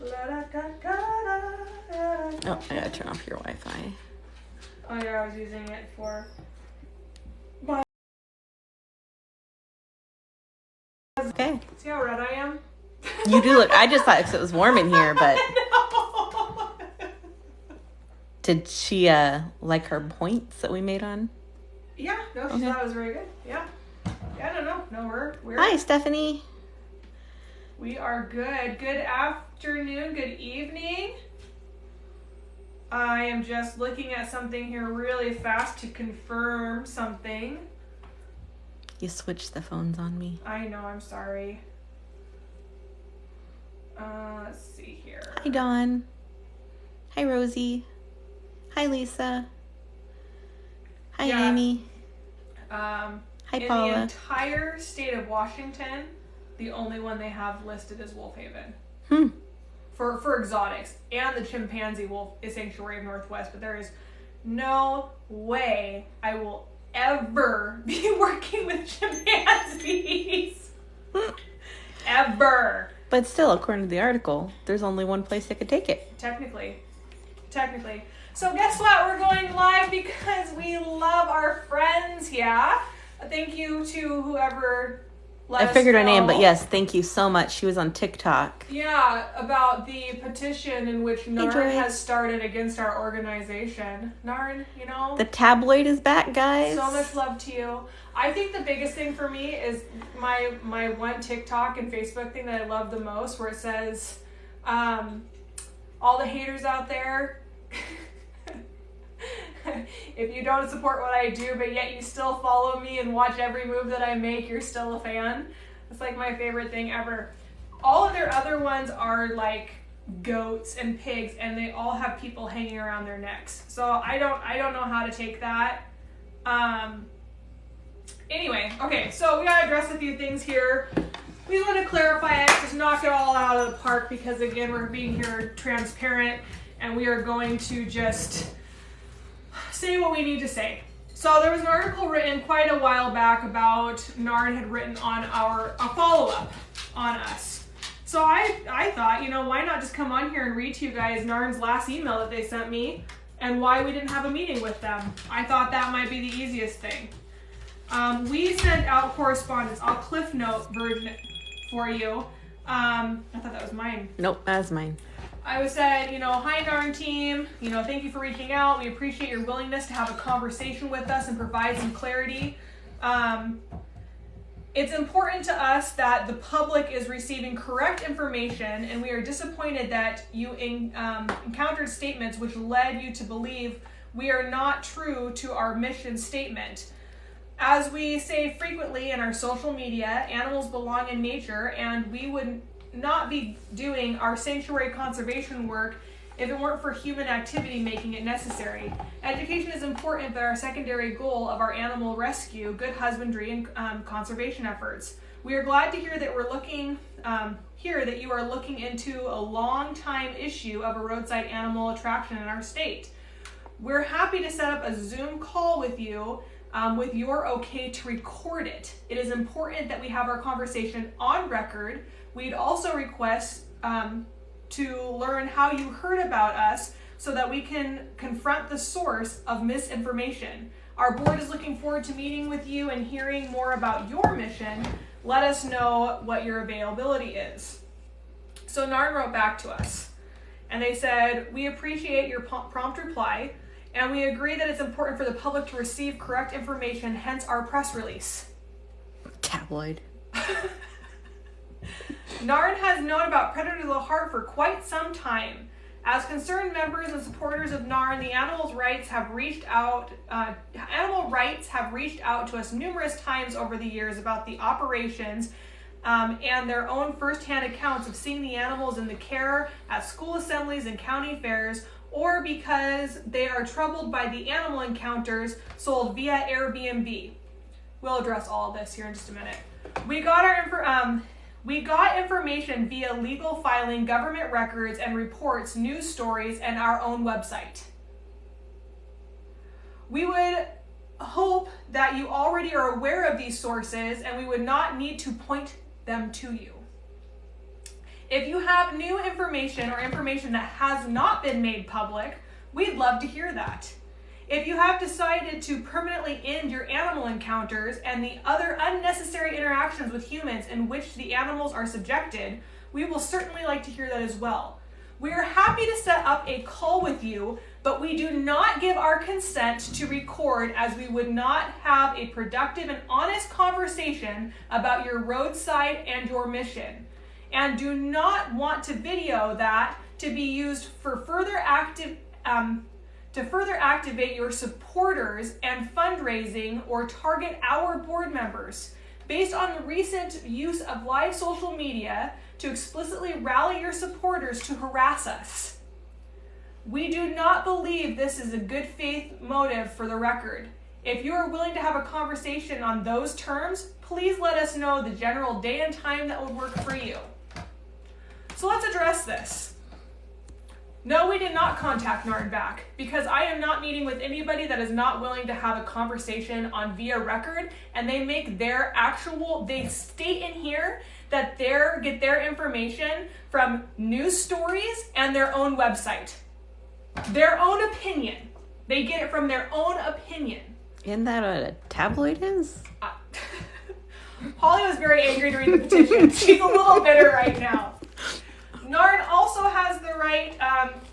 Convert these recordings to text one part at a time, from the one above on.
Oh, I gotta turn off your Wi-Fi. Oh yeah, I was using it for... Okay. See how red I am? You do look... I just thought 'cause it was warm in here, but... No. Did she like her points that we made on? Yeah, no, she thought it was very good. Yeah. Yeah, no, we're... Hi, Stephanie. We are good. Good afternoon, good evening. I am just looking at something here really fast to confirm something. You switched the phones on me. I know, I'm sorry. Let's see here. Hi, Dawn. Hi, Rosie. Hi, Lisa. Hi, Amy. Hi, in Paula. the entire state of Washington, the only one they have listed is Wolf Haven. For exotics, and the chimpanzee wolf sanctuary of Northwest, but there is no way I will ever be working with chimpanzees. Ever. But still, according to the article, there's only one place that could take it. Technically. So guess what? We're going live because we love our friends, yeah? Thank you to whoever let us figured her know. name, but yes, thank you so much. She was on TikTok. Yeah, about the petition in which Narn Joy. has started against our organization. Narn, you know? The tabloid is back, guys. So much love to you. I think the biggest thing for me is my one TikTok and Facebook thing that I love the most, where it says, all the haters out there, if you don't support what I do, but yet you still follow me and watch every move that I make, you're still a fan. It's like my favorite thing ever. All of their other ones are like goats and pigs, and they all have people hanging around their necks. So I don't know how to take that. Anyway, okay, so we gotta address a few things here. We just want to clarify it, just knock it all out of the park, because again, we're being here transparent, and we are going to just say what we need to say. So there was an article written quite a while back about Narn had written on a follow-up on us. So I thought, you know, why not just come on here and read to you guys Narn's last email that they sent me and why we didn't have a meeting with them. I thought that might be the easiest thing. We sent out correspondence. I'll cliff note version for you. I thought that was mine. Nope, that's mine. I said, you know, hi Narn team, you know, thank you for reaching out. We appreciate your willingness to have a conversation with us and provide some clarity. It's important to us that the public is receiving correct information, and we are disappointed that you encountered statements which led you to believe we are not true to our mission statement. As we say frequently in our social media, animals belong in nature, and we would not be doing our sanctuary conservation work if it weren't for human activity making it necessary. Education is important, but our secondary goal of our animal rescue, good husbandry, and conservation efforts. We are glad to hear that that you are looking into a long time issue of a roadside animal attraction in our state. We're happy to set up a Zoom call with you with your okay to record it. It is important that we have our conversation on record. We'd also request to learn how you heard about us so that we can confront the source of misinformation. Our board is looking forward to meeting with you and hearing more about your mission. Let us know what your availability is. So Narn wrote back to us, and they said, we appreciate your prompt reply, and we agree that it's important for the public to receive correct information, hence our press release. Tabloid. Narn has known about predators of the heart for quite some time. As concerned members and supporters of Narn, the animal rights have reached out to us numerous times over the years about the operations and their own firsthand accounts of seeing the animals in the care at school assemblies and county fairs, or because they are troubled by the animal encounters sold via Airbnb. We'll address all of this here in just a minute. We got information via legal filing, government records and reports, news stories, and our own website. We would hope that you already are aware of these sources, and we would not need to point them to you. If you have new information or information that has not been made public, we'd love to hear that. If you have decided to permanently end your animal encounters and the other unnecessary interactions with humans in which the animals are subjected, we will certainly like to hear that as well. We are happy to set up a call with you, but we do not give our consent to record, as we would not have a productive and honest conversation about your roadside and your mission, and do not want to video that to be used for further activate your supporters and fundraising or target our board members. Based on the recent use of live social media to explicitly rally your supporters to harass us. We do not believe this is a good faith motive for the record. If you are willing to have a conversation on those terms, please let us know the general day and time that would work for you. So let's address this. No, we did not contact Narnback because I am not meeting with anybody that is not willing to have a conversation on via record, and they make they state in here that get their information from news stories and their own website. Their own opinion. They get it from their own opinion. Isn't that what a tabloid is? Holly was very angry to read the petition. She's a little bitter right now. NARN also has the right,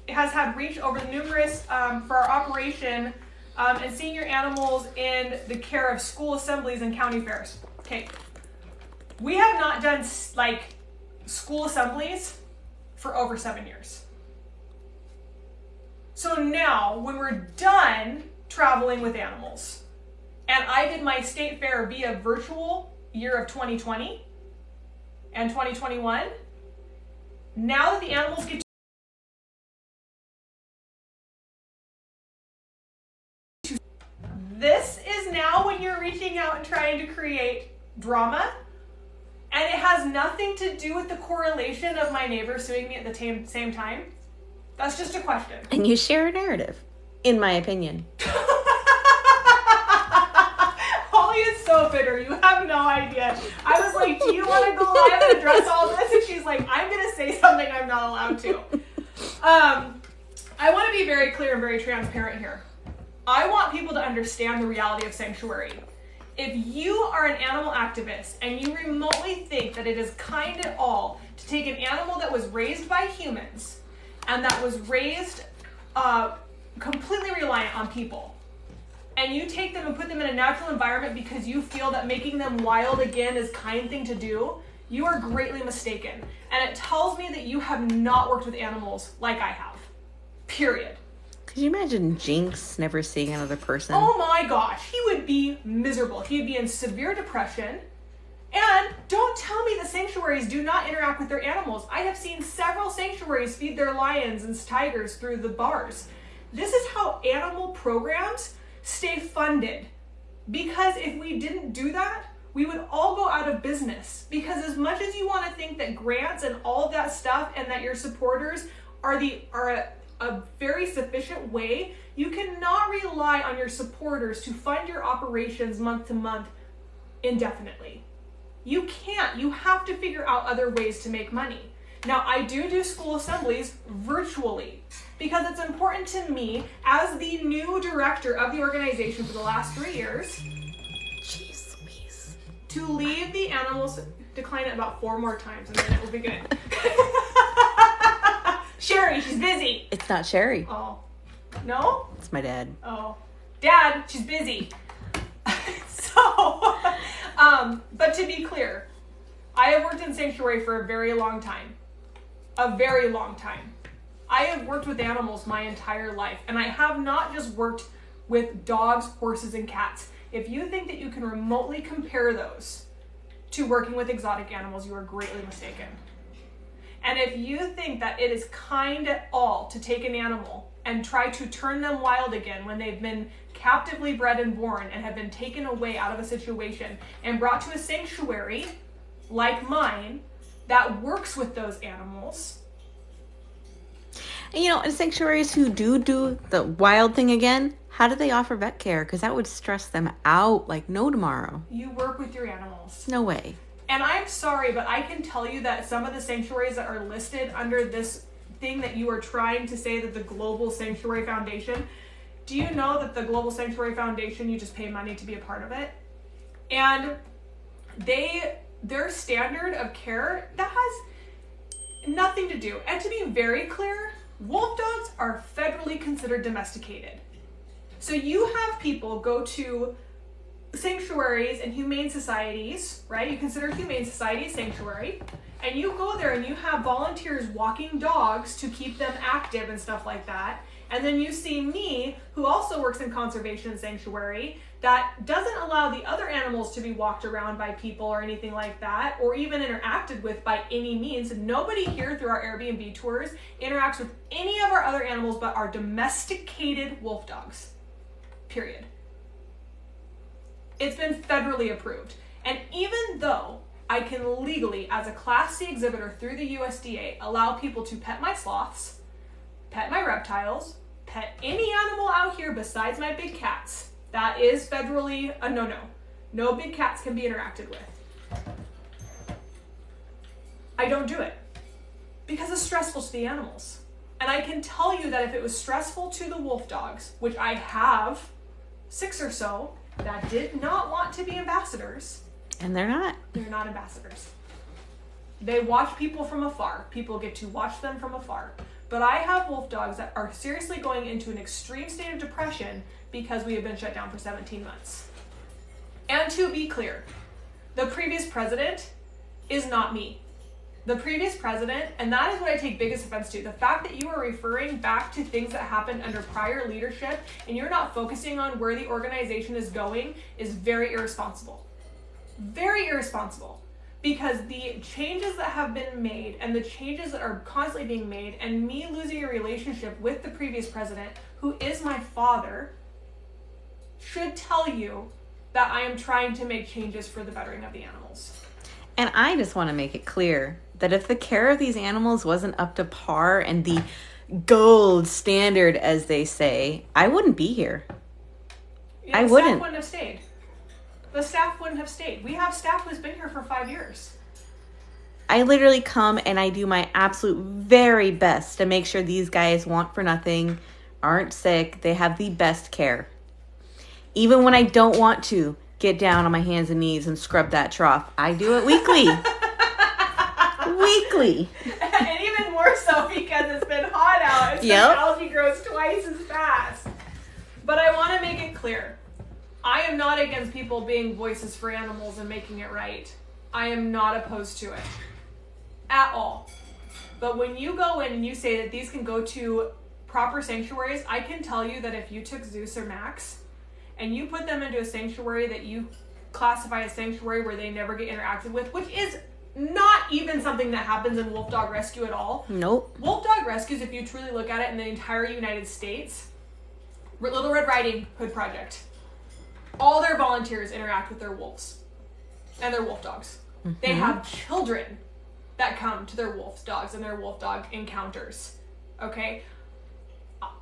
has had reach over numerous, for our operation, and senior animals in the care of school assemblies and county fairs. Okay. We have not done, school assemblies for over 7 years. So now, when we're done traveling with animals, and I did my state fair via virtual year of 2020 and 2021, now that the animals get to... This is now when you're reaching out and trying to create drama, and it has nothing to do with the correlation of my neighbor suing me at the same time. That's just a question. And you share a narrative, in my opinion. Holly is so bitter. You have no idea. I was like, do you want to go live and address all this? And she's like, I'm going to say something I'm not allowed to. I want to be very clear and very transparent here. I want people to understand the reality of sanctuary. If you are an animal activist and you remotely think that it is kind at all to take an animal that was raised by humans and that was raised completely reliant on people, and you take them and put them in a natural environment because you feel that making them wild again is a kind thing to do, you are greatly mistaken. And it tells me that you have not worked with animals like I have. Period. Could you imagine Jinx never seeing another person? Oh my gosh, he would be miserable. He'd be in severe depression. And don't tell me that sanctuaries do not interact with their animals. I have seen several sanctuaries feed their lions and tigers through the bars. This is how animal programs stay funded. Because if we didn't do that, we would all go out of business. Because as much as you want to think that grants and all of that stuff and that your supporters are a very sufficient way, you cannot rely on your supporters to fund your operations month to month indefinitely. You can't. You have to figure out other ways to make money. Now, I do school assemblies virtually because it's important to me as the new director of the organization for the last 3 years. Jeez Louise. To leave the animals, decline it about 4 more times and then it will be good. Sherry, she's busy. It's not Sherry. Oh. No? It's my dad. Oh. Dad, she's busy. So, but to be clear, I have worked in sanctuary for a very long time. A very long time. I have worked with animals my entire life, and I have not just worked with dogs, horses, and cats. If you think that you can remotely compare those to working with exotic animals, you are greatly mistaken. And if you think that it is kind at all to take an animal and try to turn them wild again when they've been captively bred and born and have been taken away out of a situation and brought to a sanctuary like mine that works with those animals. And in sanctuaries who do the wild thing again, how do they offer vet care? Because that would stress them out like no tomorrow. You work with your animals. No way. And I'm sorry, but I can tell you that some of the sanctuaries that are listed under this thing that you are trying to say that the Global Sanctuary Foundation, do you know that the Global Sanctuary Foundation, you just pay money to be a part of it? And their standard of care, that has nothing to do. And to be very clear, wolf dogs are federally considered domesticated. So you have people go to sanctuaries and humane societies, right? You consider humane society a sanctuary, and you go there and you have volunteers walking dogs to keep them active and stuff like that. And then you see me, who also works in conservation and sanctuary, that doesn't allow the other animals to be walked around by people or anything like that, or even interacted with by any means. Nobody here through our Airbnb tours interacts with any of our other animals but our domesticated wolf dogs. Period. It's been federally approved. And even though I can legally, as a Class C exhibitor through the USDA, allow people to pet my sloths, pet my reptiles, pet any animal out here besides my big cats, that is federally a no-no. No big cats can be interacted with. I don't do it because it's stressful to the animals. And I can tell you that if it was stressful to the wolf dogs, which I have 6 or so, that did not want to be ambassadors. And they're not. They're not ambassadors. They watch people from afar. People get to watch them from afar. But I have wolf dogs that are seriously going into an extreme state of depression because we have been shut down for 17 months. And to be clear, the previous president is not me. The previous president, and that is what I take biggest offense to, the fact that you are referring back to things that happened under prior leadership and you're not focusing on where the organization is going is very irresponsible. Very irresponsible. Because the changes that have been made and the changes that are constantly being made and me losing a relationship with the previous president, who is my father, should tell you that I am trying to make changes for the bettering of the animals. And I just want to make it clear that if the care of these animals wasn't up to par and the gold standard, as they say, I wouldn't be here. Yeah, I the wouldn't. staff wouldn't have stayed. The staff wouldn't have stayed. We have staff who's been here for 5 years. I literally come and I do my absolute very best to make sure these guys want for nothing, aren't sick, they have the best care. Even when I don't want to get down on my hands and knees and scrub that trough, I do it weekly. Weekly. And even more so because it's been hot out. And so algae grows twice as fast. But I want to make it clear. I am not against people being voices for animals and making it right. I am not opposed to it. At all. But when you go in and you say that these can go to proper sanctuaries, I can tell you that if you took Zeus or Max and you put them into a sanctuary that you classify as sanctuary where they never get interacted with, which is not even something that happens in wolf dog rescue at all. Nope. Wolf dog rescues, if you truly look at it in the entire United States, Little Red Riding Hood Project, all their volunteers interact with their wolves and their wolf dogs. Mm-hmm. They have children that come to their wolf dogs and their wolf dog encounters. Okay?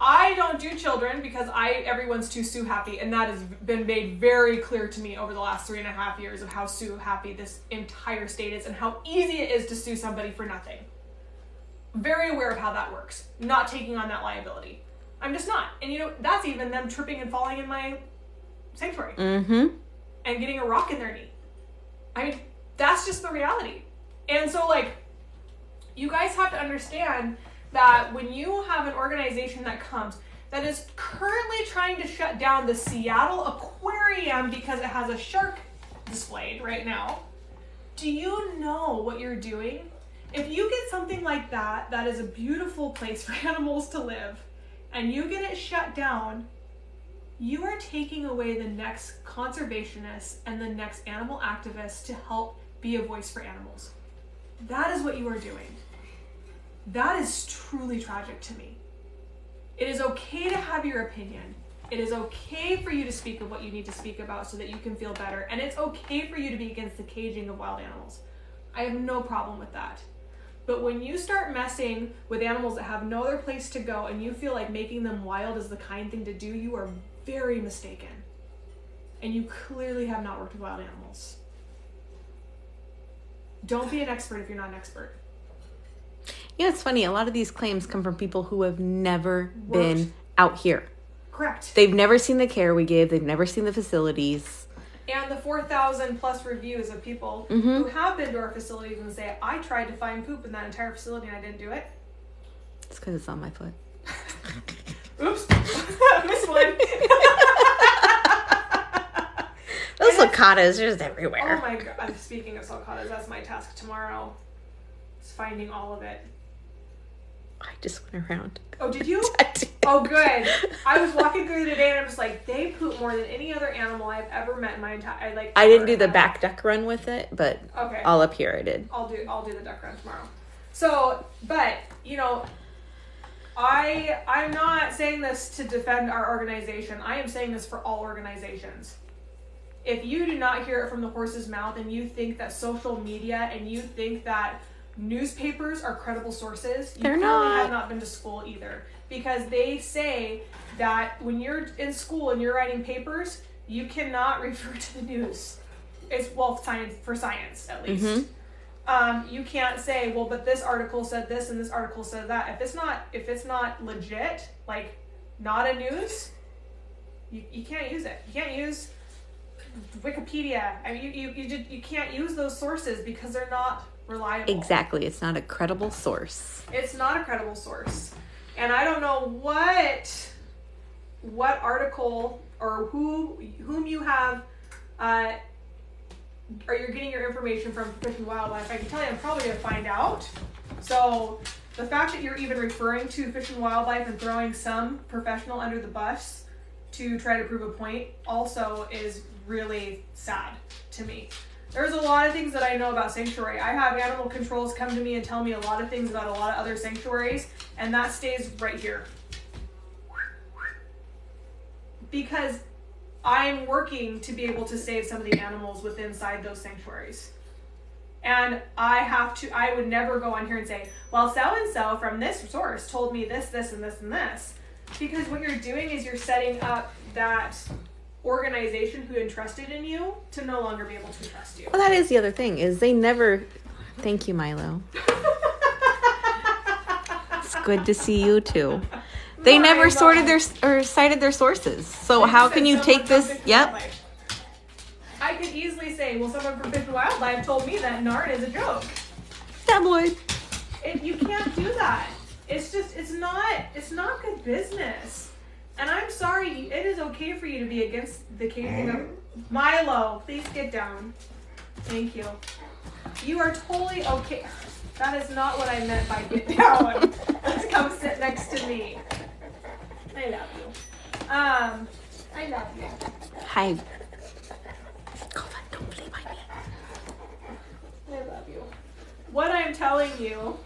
I don't do children because everyone's too Sue happy, and that has been made very clear to me over the last 3.5 years of how Sue happy this entire state is and how easy it is to sue somebody for nothing. Very aware of how that works. Not taking on that liability. I'm just not. And you know, that's even them tripping and falling in my sanctuary. Mm-hmm. And getting a rock in their knee. I mean, that's just the reality. And so, like, you guys have to understand that when you have an organization that comes that is currently trying to shut down the Seattle Aquarium because it has a shark displayed right now, do you know what you're doing? If you get something like that, that is a beautiful place for animals to live, and you get it shut down, you are taking away the next conservationists and the next animal activists to help be a voice for animals. That is what you are doing. That is truly tragic to me. It is okay to have your opinion. It is okay for you to speak of what you need to speak about so that you can feel better. And it's okay for you to be against the caging of wild animals. I have no problem with that. But when you start messing with animals that have no other place to go and you feel like making them wild is the kind thing to do, you are very mistaken. And you clearly have not worked with wild animals. Don't be an expert if you're not an expert. Yeah, it's funny. A lot of these claims come from people who have never been out here. Correct. They've never seen the care we give. They've never seen the facilities. And the 4,000 plus reviews of people who have been to our facilities and say, I tried to find poop in that entire facility and I didn't do it. It's because it's on my foot. Oops. Missed one. Those sulcatas are just everywhere. Oh my god. Speaking of sulcatas, that's my task tomorrow. It's finding all of it. I just went around. Oh, did you? Oh, good. I was walking through today and I'm just like, they poop more than any other animal I've ever met in my entire I didn't do the back duck run with it, but okay. all up here I did. I'll do the duck run tomorrow. So, but you know, I'm not saying this to defend our organization. I am saying this for all organizations. If you do not hear it from the horse's mouth and you think that social media and you think that newspapers are credible sources, you clearly have not been to school either. Because they say that when you're in school and you're writing papers, you cannot refer to the news. It's, well, science, for science at least. You can't say, well, but this article said this and this article said that. If it's not legit, like not a news, you can't use it. You can't use Wikipedia. I mean, you can't use those sources because they're not reliable. Exactly. It's not a credible source. It's not a credible source. And I don't know what article or whom you have or you're getting your information from Fish and Wildlife. I can tell you I'm probably going to find out. So the fact that you're even referring to Fish and Wildlife and throwing some professional under the bus to try to prove a point also is really sad to me. There's a lot of things that I know about sanctuary. I have animal controls come to me and tell me a lot of things about a lot of other sanctuaries, and that stays right here. Because I'm working to be able to save some of the animals within inside those sanctuaries. And I would never go on here and say, well, so-and-so from this source told me this, this, and this, and this. Because what you're doing is you're setting up that organization who entrusted in you to no longer be able to trust you. Well, that is the other thing, is they never... Thank you, Milo. It's good to see you, too. They never cited their sources. So how can you take this... Yep. I could easily say, well, someone from Fish and Wildlife told me that NARN is a joke. Tabloid. You can't do that. It's just, it's not good business. And I'm sorry, it is okay for you to be against the casing of... Milo, please get down. Thank you. You are totally okay. That is not what I meant by get down. Let's come sit next to me. I love you. I love you. Hi. Don't play by me. I love you. What I'm telling you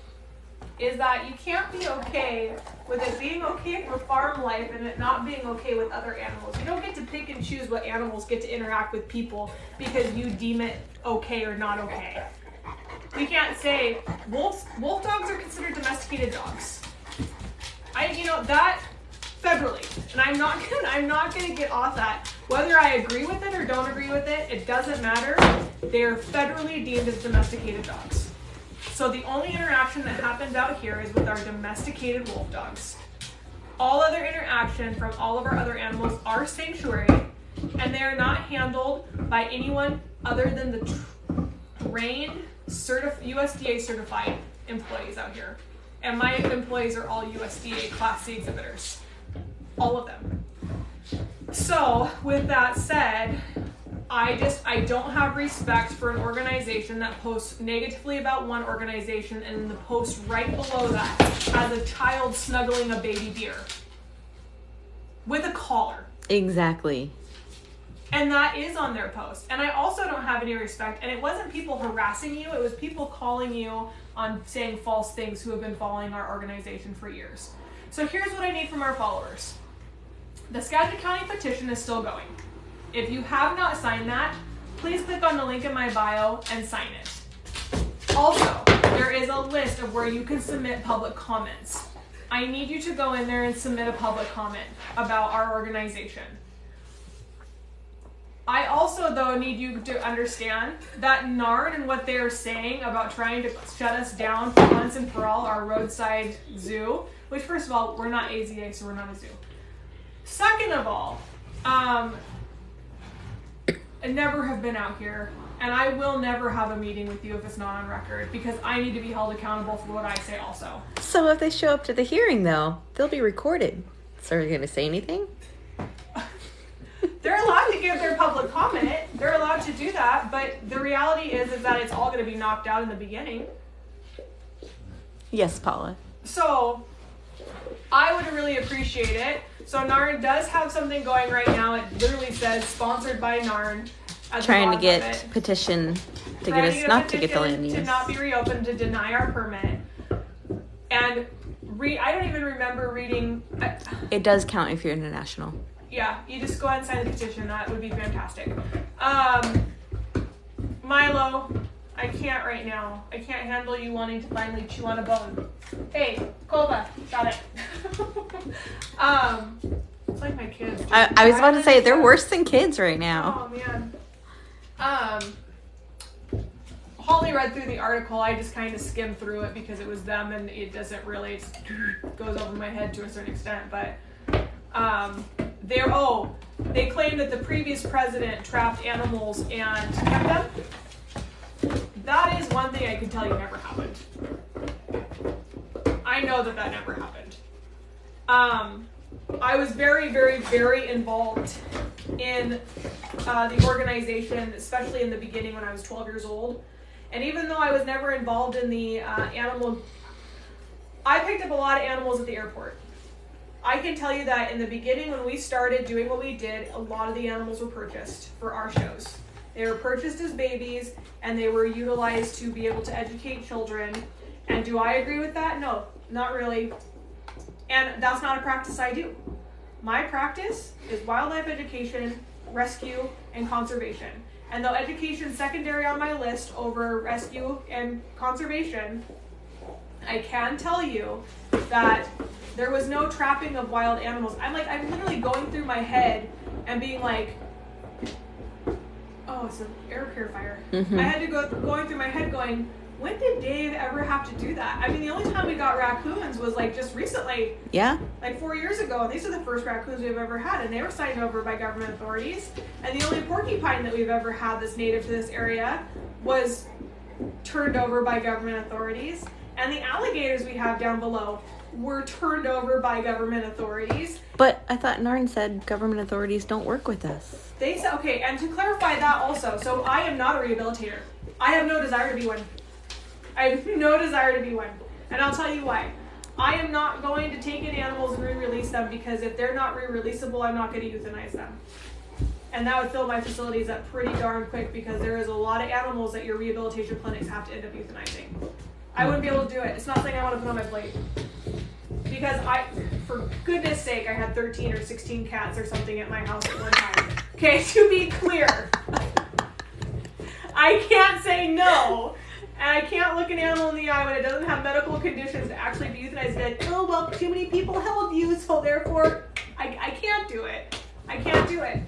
is that you can't be okay with it being okay for farm life and it not being okay with other animals. You don't get to pick and choose what animals get to interact with people because you deem it okay or not okay. We can't say wolf dogs are considered domesticated dogs. That federally, and I'm not gonna get off that. Whether I agree with it or don't agree with it, it doesn't matter. They're federally deemed as domesticated dogs. So the only interaction that happens out here is with our domesticated wolf dogs. All other interaction from all of our other animals are sanctuary, and they are not handled by anyone other than the trained, USDA certified employees out here. And my employees are all USDA Class C exhibitors. All of them. So with that said, I don't have respect for an organization that posts negatively about one organization and the post right below that has a child snuggling a baby deer with a collar. Exactly. And that is on their post. And I also don't have any respect. And it wasn't people harassing you. It was people calling you on saying false things who have been following our organization for years. So here's what I need from our followers. The Skagit County petition is still going. If you have not signed that, please click on the link in my bio and sign it. Also, there is a list of where you can submit public comments. I need you to go in there and submit a public comment about our organization. I also, though, need you to understand that NARN and what they are saying about trying to shut us down for once and for all, our roadside zoo, which, first of all, we're not AZA, so we're not a zoo. Second of all, I never have been out here, and I will never have a meeting with you if it's not on record, because I need to be held accountable for what I say also. So if they show up to the hearing, though, they'll be recorded. So are you going to say anything? They're allowed to give their public comment. They're allowed to do that, but the reality is that it's all going to be knocked out in the beginning. Yes, Paula. So I would really appreciate it. So NARN does have something going right now. It literally says sponsored by NARN. Trying to get petition to get us not to get the land use. To not be reopened, to deny our permit. And I don't even remember reading. It does count if you're international. Yeah, you just go ahead and sign the petition. That would be fantastic. Milo, I can't right now. I can't handle you wanting to finally chew on a bone. Hey, Kova, got it. It's like my kids. I was about to say, they're worse than kids right now. Oh, man. Holly read through the article. I just kind of skimmed through it because it was them, and it doesn't really, it goes over my head to a certain extent, but they claim that the previous president trapped animals and kept them. That is one thing I can tell you never happened. I know that never happened. I was very, very, very involved in the organization, especially in the beginning when I was 12 years old. And even though I was never involved in the I picked up a lot of animals at the airport. I can tell you that in the beginning when we started doing what we did, a lot of the animals were purchased for our shows. They were purchased as babies, and they were utilized to be able to educate children. And do I agree with that? No, not really. And that's not a practice I do. My practice is wildlife education, rescue, and conservation. And though education is secondary on my list over rescue and conservation, I can tell you that there was no trapping of wild animals. I'm literally going through my head and being like, oh, it's an air purifier. Mm-hmm. I had to going through my head going, when did Dave ever have to do that? I mean, the only time we got raccoons was like just recently. Yeah. Like 4 years ago. These are the first raccoons we've ever had, and they were signed over by government authorities. And the only porcupine that we've ever had that's native to this area was turned over by government authorities. And the alligators we have down below were turned over by government authorities. But I thought Narn said government authorities don't work with us. They said, okay, and to clarify that also, so I am not a rehabilitator. I have no desire to be one. I have no desire to be one. And I'll tell you why. I am not going to take in animals and re-release them, because if they're not re-releasable, I'm not going to euthanize them. And that would fill my facilities up pretty darn quick, because there is a lot of animals that your rehabilitation clinics have to end up euthanizing. I wouldn't be able to do it. It's not something I want to put on my plate. Because for goodness sake, I had 13 or 16 cats or something at my house at one time. Okay, to be clear, I can't say no. And I can't look an animal in the eye when it doesn't have medical conditions to actually be euthanized. And oh, well, too many people held you, so therefore, I can't do it. I can't do it.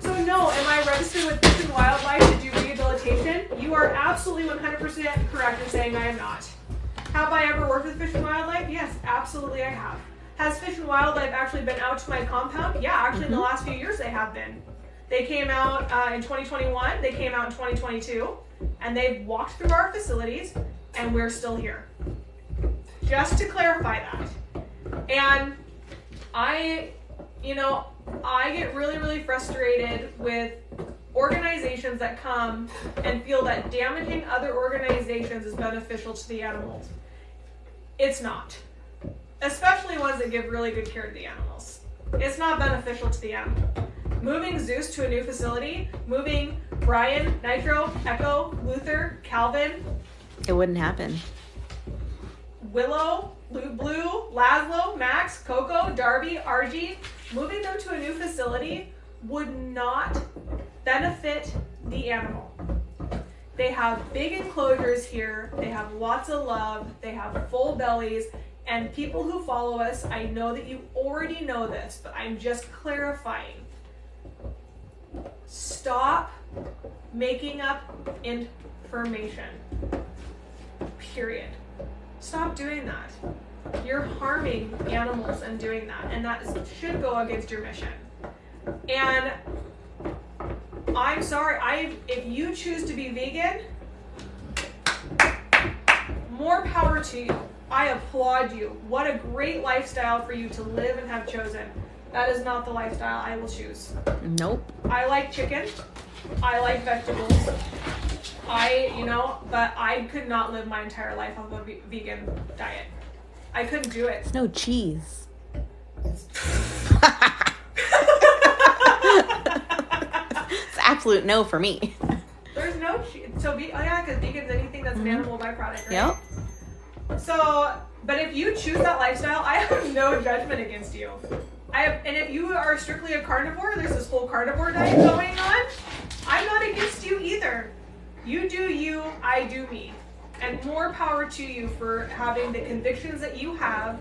So no, am I registered with Fish and Wildlife to do rehabilitation? You are absolutely 100% correct in saying I am not. Have I ever worked with Fish and Wildlife? Yes, absolutely I have. Has Fish and Wildlife actually been out to my compound? Yeah, actually in the last few years they have been. They came out in 2021, they came out in 2022, and they've walked through our facilities, and we're still here. Just to clarify that. And I get really, really frustrated with organizations that come and feel that damaging other organizations is beneficial to the animals. It's not. Especially ones that give really good care to the animals. It's not beneficial to the animal. Moving Zeus to a new facility, moving Brian, Nitro, Echo, Luther, Calvin. It wouldn't happen. Willow, Blue, Laszlo, Max, Coco, Darby, RG. Moving them to a new facility would not benefit the animal. They have big enclosures here. They have lots of love. They have full bellies. And people who follow us, I know that you already know this, but I'm just clarifying. Stop making up information. Period. Stop doing that. You're harming animals and doing that, and that should go against your mission. And I'm sorry, if you choose to be vegan, more power to you. I applaud you. What a great lifestyle for you to live and have chosen. That is not the lifestyle I will choose. Nope. I like chicken. I like vegetables. But I could not live my entire life off a vegan diet. I couldn't do it. It's no cheese. It's absolute no for me. There's no cheese. So, because vegan's anything that's an animal byproduct, right? Yep. So, but if you choose that lifestyle, I have no judgment against you. And if you are strictly a carnivore, there's this whole carnivore diet going on, I'm not against you either. You do you, I do me. And more power to you for having the convictions that you have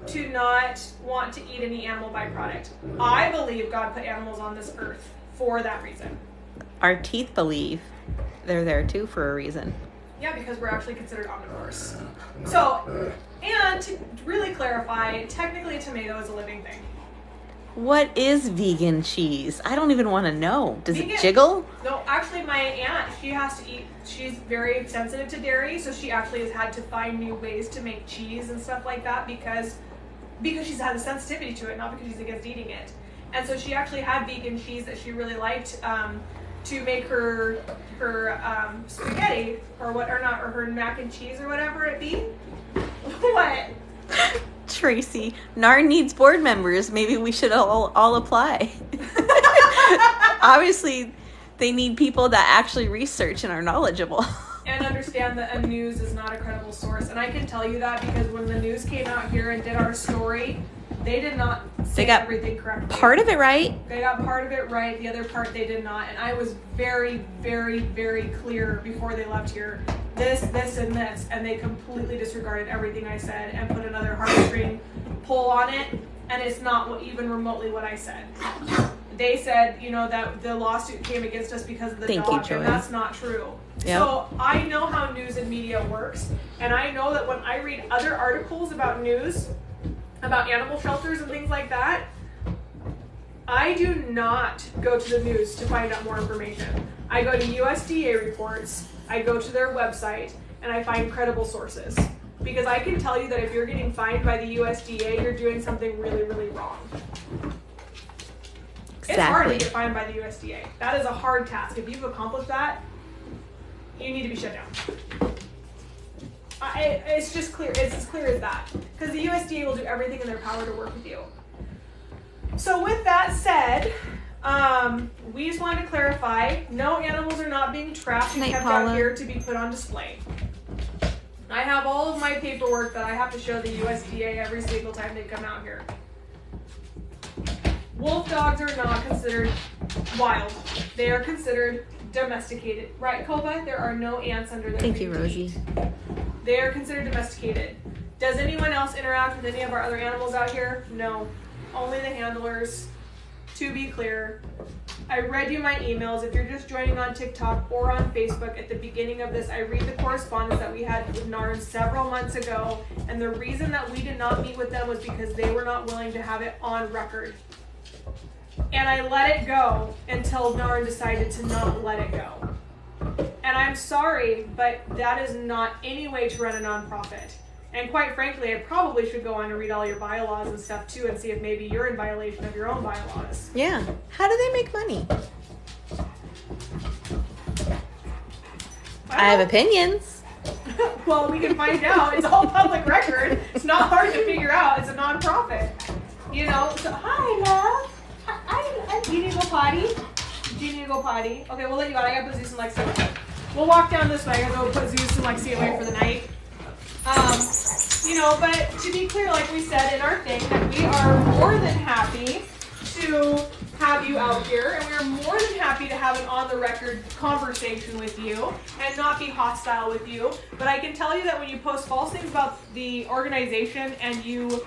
to not want to eat any animal byproduct. I believe God put animals on this earth for that reason. Our teeth believe they're there too for a reason. Yeah, because we're actually considered omnivores. So, and to really clarify, technically a tomato is a living thing. What is vegan cheese? I don't even want to know. Does Vegan, it jiggle? No, actually my aunt, she has to eat, she's very sensitive to dairy, so she actually has had to find new ways to make cheese and stuff like that because she's had a sensitivity to it, not because she's against eating it. And so she actually had vegan cheese that she really liked to make her spaghetti or her mac and cheese or whatever it be. What? Tracy, NAR needs board members. Maybe we should all apply. Obviously, they need people that actually research and are knowledgeable. And understand that a news is not a credible source. And I can tell you that because when the news came out here and did our story, they did not say everything correctly. Part of it right. They got part of it right. The other part they did not. And I was very, very, very clear before they left here. This, and this. And they completely disregarded everything I said and put another heartstring pull on it. And it's not even remotely what I said. They said, that the lawsuit came against us because of the dog. And that's not true. Yep. So I know how news and media works. And I know that when I read other articles about news, about animal shelters and things like that, I do not go to the news to find out more information. I go to USDA reports, I go to their website, and I find credible sources. Because I can tell you that if you're getting fined by the USDA, you're doing something really, really wrong. Exactly. It's hard to get fined by the USDA. That is a hard task. If you've accomplished that, you need to be shut down. It's just clear. It's as clear as that. Because the USDA will do everything in their power to work with you. So with that said, we just wanted to clarify, no animals are not being trapped and kept out here to be put on display. I have all of my paperwork that I have to show the USDA every single time they come out here. Wolf dogs are not considered wild. They are considered domesticated. Right, Kova? There are no ants under their feet. Thank you, Rosie. They are considered domesticated. Does anyone else interact with any of our other animals out here? No. Only the handlers. To be clear, I read you my emails. If you're just joining on TikTok or on Facebook, at the beginning of this, I read the correspondence that we had with NARN several months ago, and the reason that we did not meet with them was because they were not willing to have it on record. And I let it go until NARN decided to not let it go. And I'm sorry, but that is not any way to run a nonprofit. And quite frankly, I probably should go on and read all your bylaws and stuff too and see if maybe you're in violation of your own bylaws. Yeah. How do they make money? I have opinions. Well, we can find out. It's all public record. It's not hard to figure out. It's a nonprofit. So, hi, love. Do you need to go potty? Do you need to go potty? Okay, we'll let you out. I gotta put Zeus and Lexi away. We'll walk down this way. I gotta go put Zeus and Lexi away for the night. But to be clear, like we said in our thing, that we are more than happy to have you out here, and we are more than happy to have an on-the-record conversation with you and not be hostile with you. But I can tell you that when you post false things about the organization and you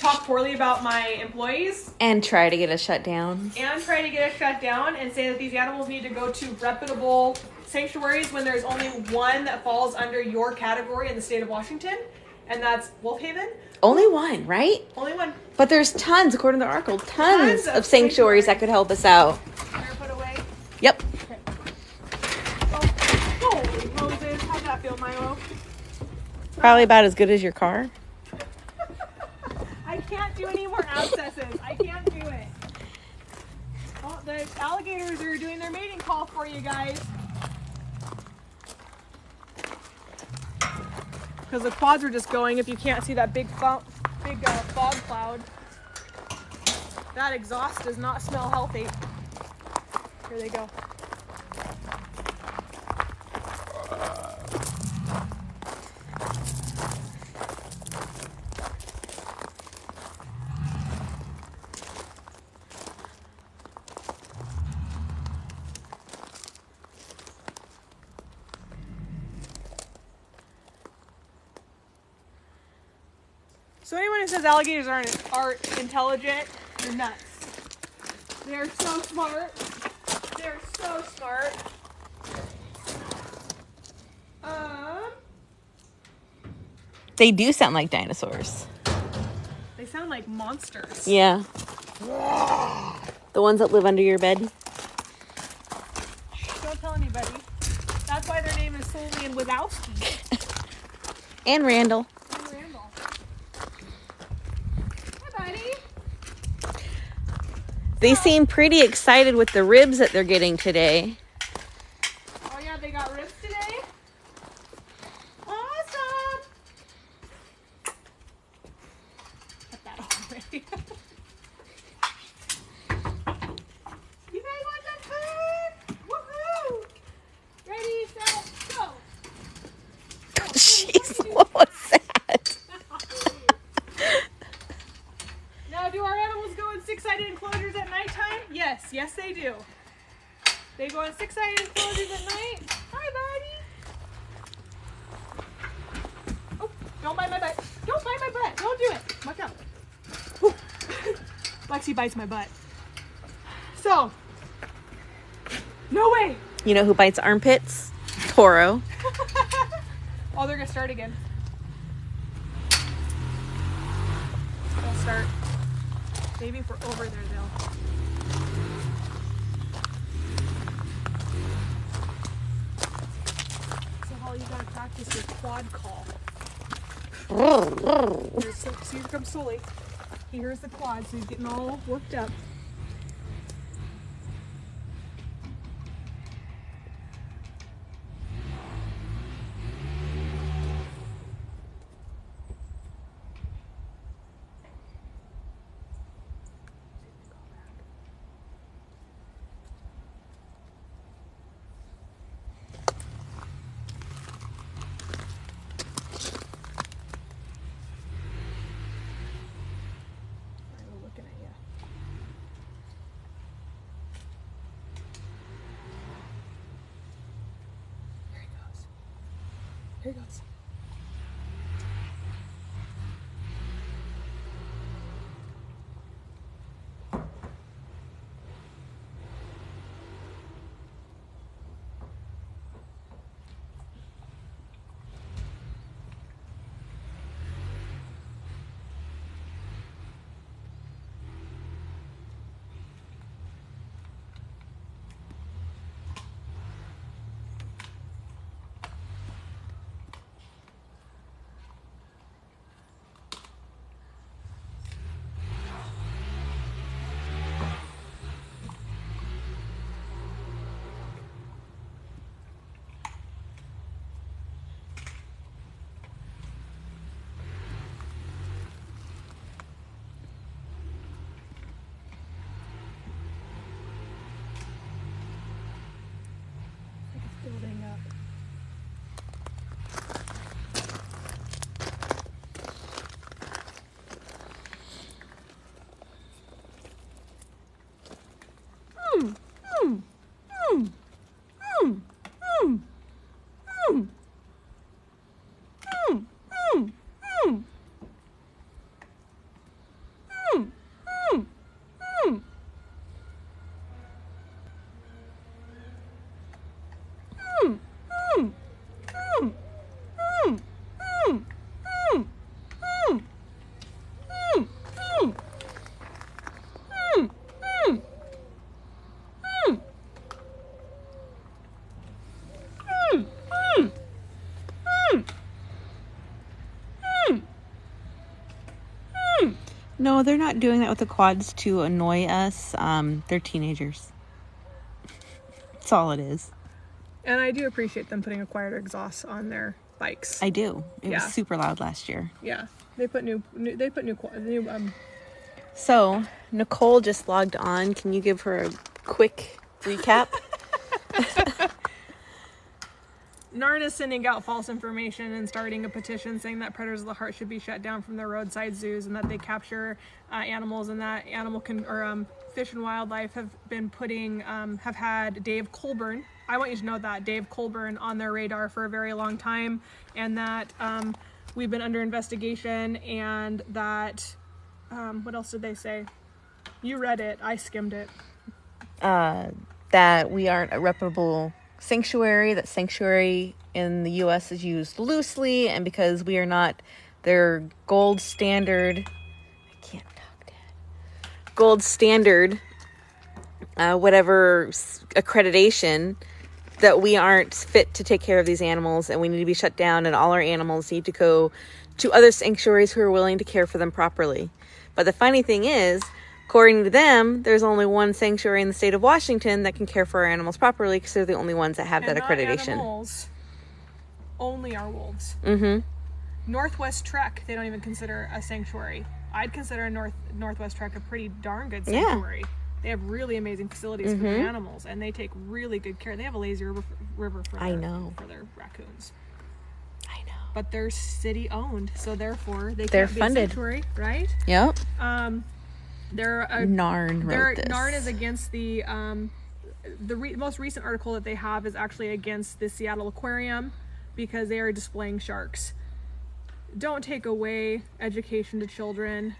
talk poorly about my employees And try to get us shut down. and try to get us shut down and say that these animals need to go to reputable sanctuaries when there's only one that falls under your category in the state of Washington, and that's Wolfhaven. Only one, right? Only one. But there's tons, according to the article, tons of sanctuaries that could help us out. Here, put away. Yep. Okay. Oh, holy Moses. How'd that feel, Milo? Probably about as good as your car. I can't do any more abscesses. I can't do it. Oh, the alligators are doing their mating call for you guys. Because the quads are just going if you can't see that big fog cloud. That exhaust does not smell healthy. Here they go. So anyone who says alligators aren't intelligent, you're nuts. They're so smart. They're so smart. They do sound like dinosaurs. They sound like monsters. Yeah. The ones that live under your bed. Don't tell anybody. That's why their name is Solely and Wazowski. And Randall. And Randall. Hi, buddy. They seem pretty excited with the ribs that they're getting today. Oh yeah, they got ribs today? Awesome! Put that away. You guys want some food? Woohoo! Ready, set, go! Jeez, what was that? Now, do our animals go in six-sided enclosures at nighttime? Yes, yes they do. They go in six-sided enclosures at night. Hi, buddy. Oh, don't bite my butt. Don't bite my butt. Don't do it. Watch out. Whew. Lexi bites my butt. So, no way. You know who bites armpits? Toro. Oh, they're gonna start again. They'll start. Maybe if we're over there, they'll. So, Holly, you gotta practice your quad call. See, here comes Sully. He hears the quad, so he's getting all worked up. I'm looking at you. Here he goes. Here he goes. No, they're not doing that with the quads to annoy us. They're teenagers. That's all it is. And I do appreciate them putting a quieter exhaust on their bikes. I do. It Yeah. was super loud last year. Yeah, they put new. So, Nicole just logged on. Can you give her a quick recap? NARN is sending out false information and starting a petition saying that Predators of the Heart should be shut down from their roadside zoos, and that they capture animals, and that Fish and Wildlife have been have had Dave Colburn. I want you to know that Dave Colburn on their radar for a very long time, and that we've been under investigation, and that what else did they say? You read it. I skimmed it. That we aren't a reputable sanctuary, that sanctuary in the U.S. is used loosely, and because we are not their gold standard, whatever accreditation, that we aren't fit to take care of these animals, and we need to be shut down, and all our animals need to go to other sanctuaries who are willing to care for them properly. But the funny thing is, according to them, there's only one sanctuary in the state of Washington that can care for our animals properly, because they're the only ones that have that accreditation. Animals, only our wolves. Mm-hmm. Northwest Trek, they don't even consider a sanctuary. I'd consider Northwest Trek a pretty darn good sanctuary. Yeah. They have really amazing facilities for their animals, and they take really good care. They have a lazy river for their raccoons. I know. But they're city owned, so therefore they're can't funded. Be a sanctuary, right? Yep. NARN wrote this. NARN is against the most recent article that they have is actually against the Seattle Aquarium because they are displaying sharks. Don't take away education to children.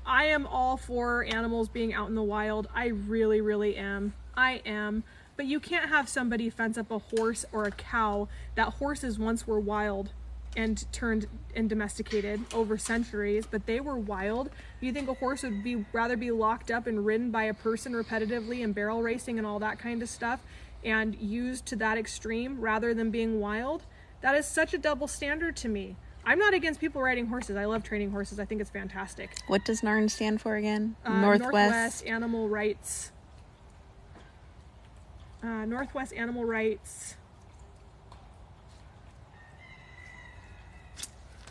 I am all for animals being out in the wild. I really, really am. I am. But you can't have somebody fence up a horse or a cow. That horses once were wild and turned and domesticated over centuries, but they were wild. Do you think a horse would rather be locked up and ridden by a person repetitively and barrel racing and all that kind of stuff and used to that extreme rather than being wild? That is such a double standard to me. I'm not against people riding horses. I love training horses. I think it's fantastic. What does NARN stand for again? Northwest Animal Rights. Northwest Animal Rights.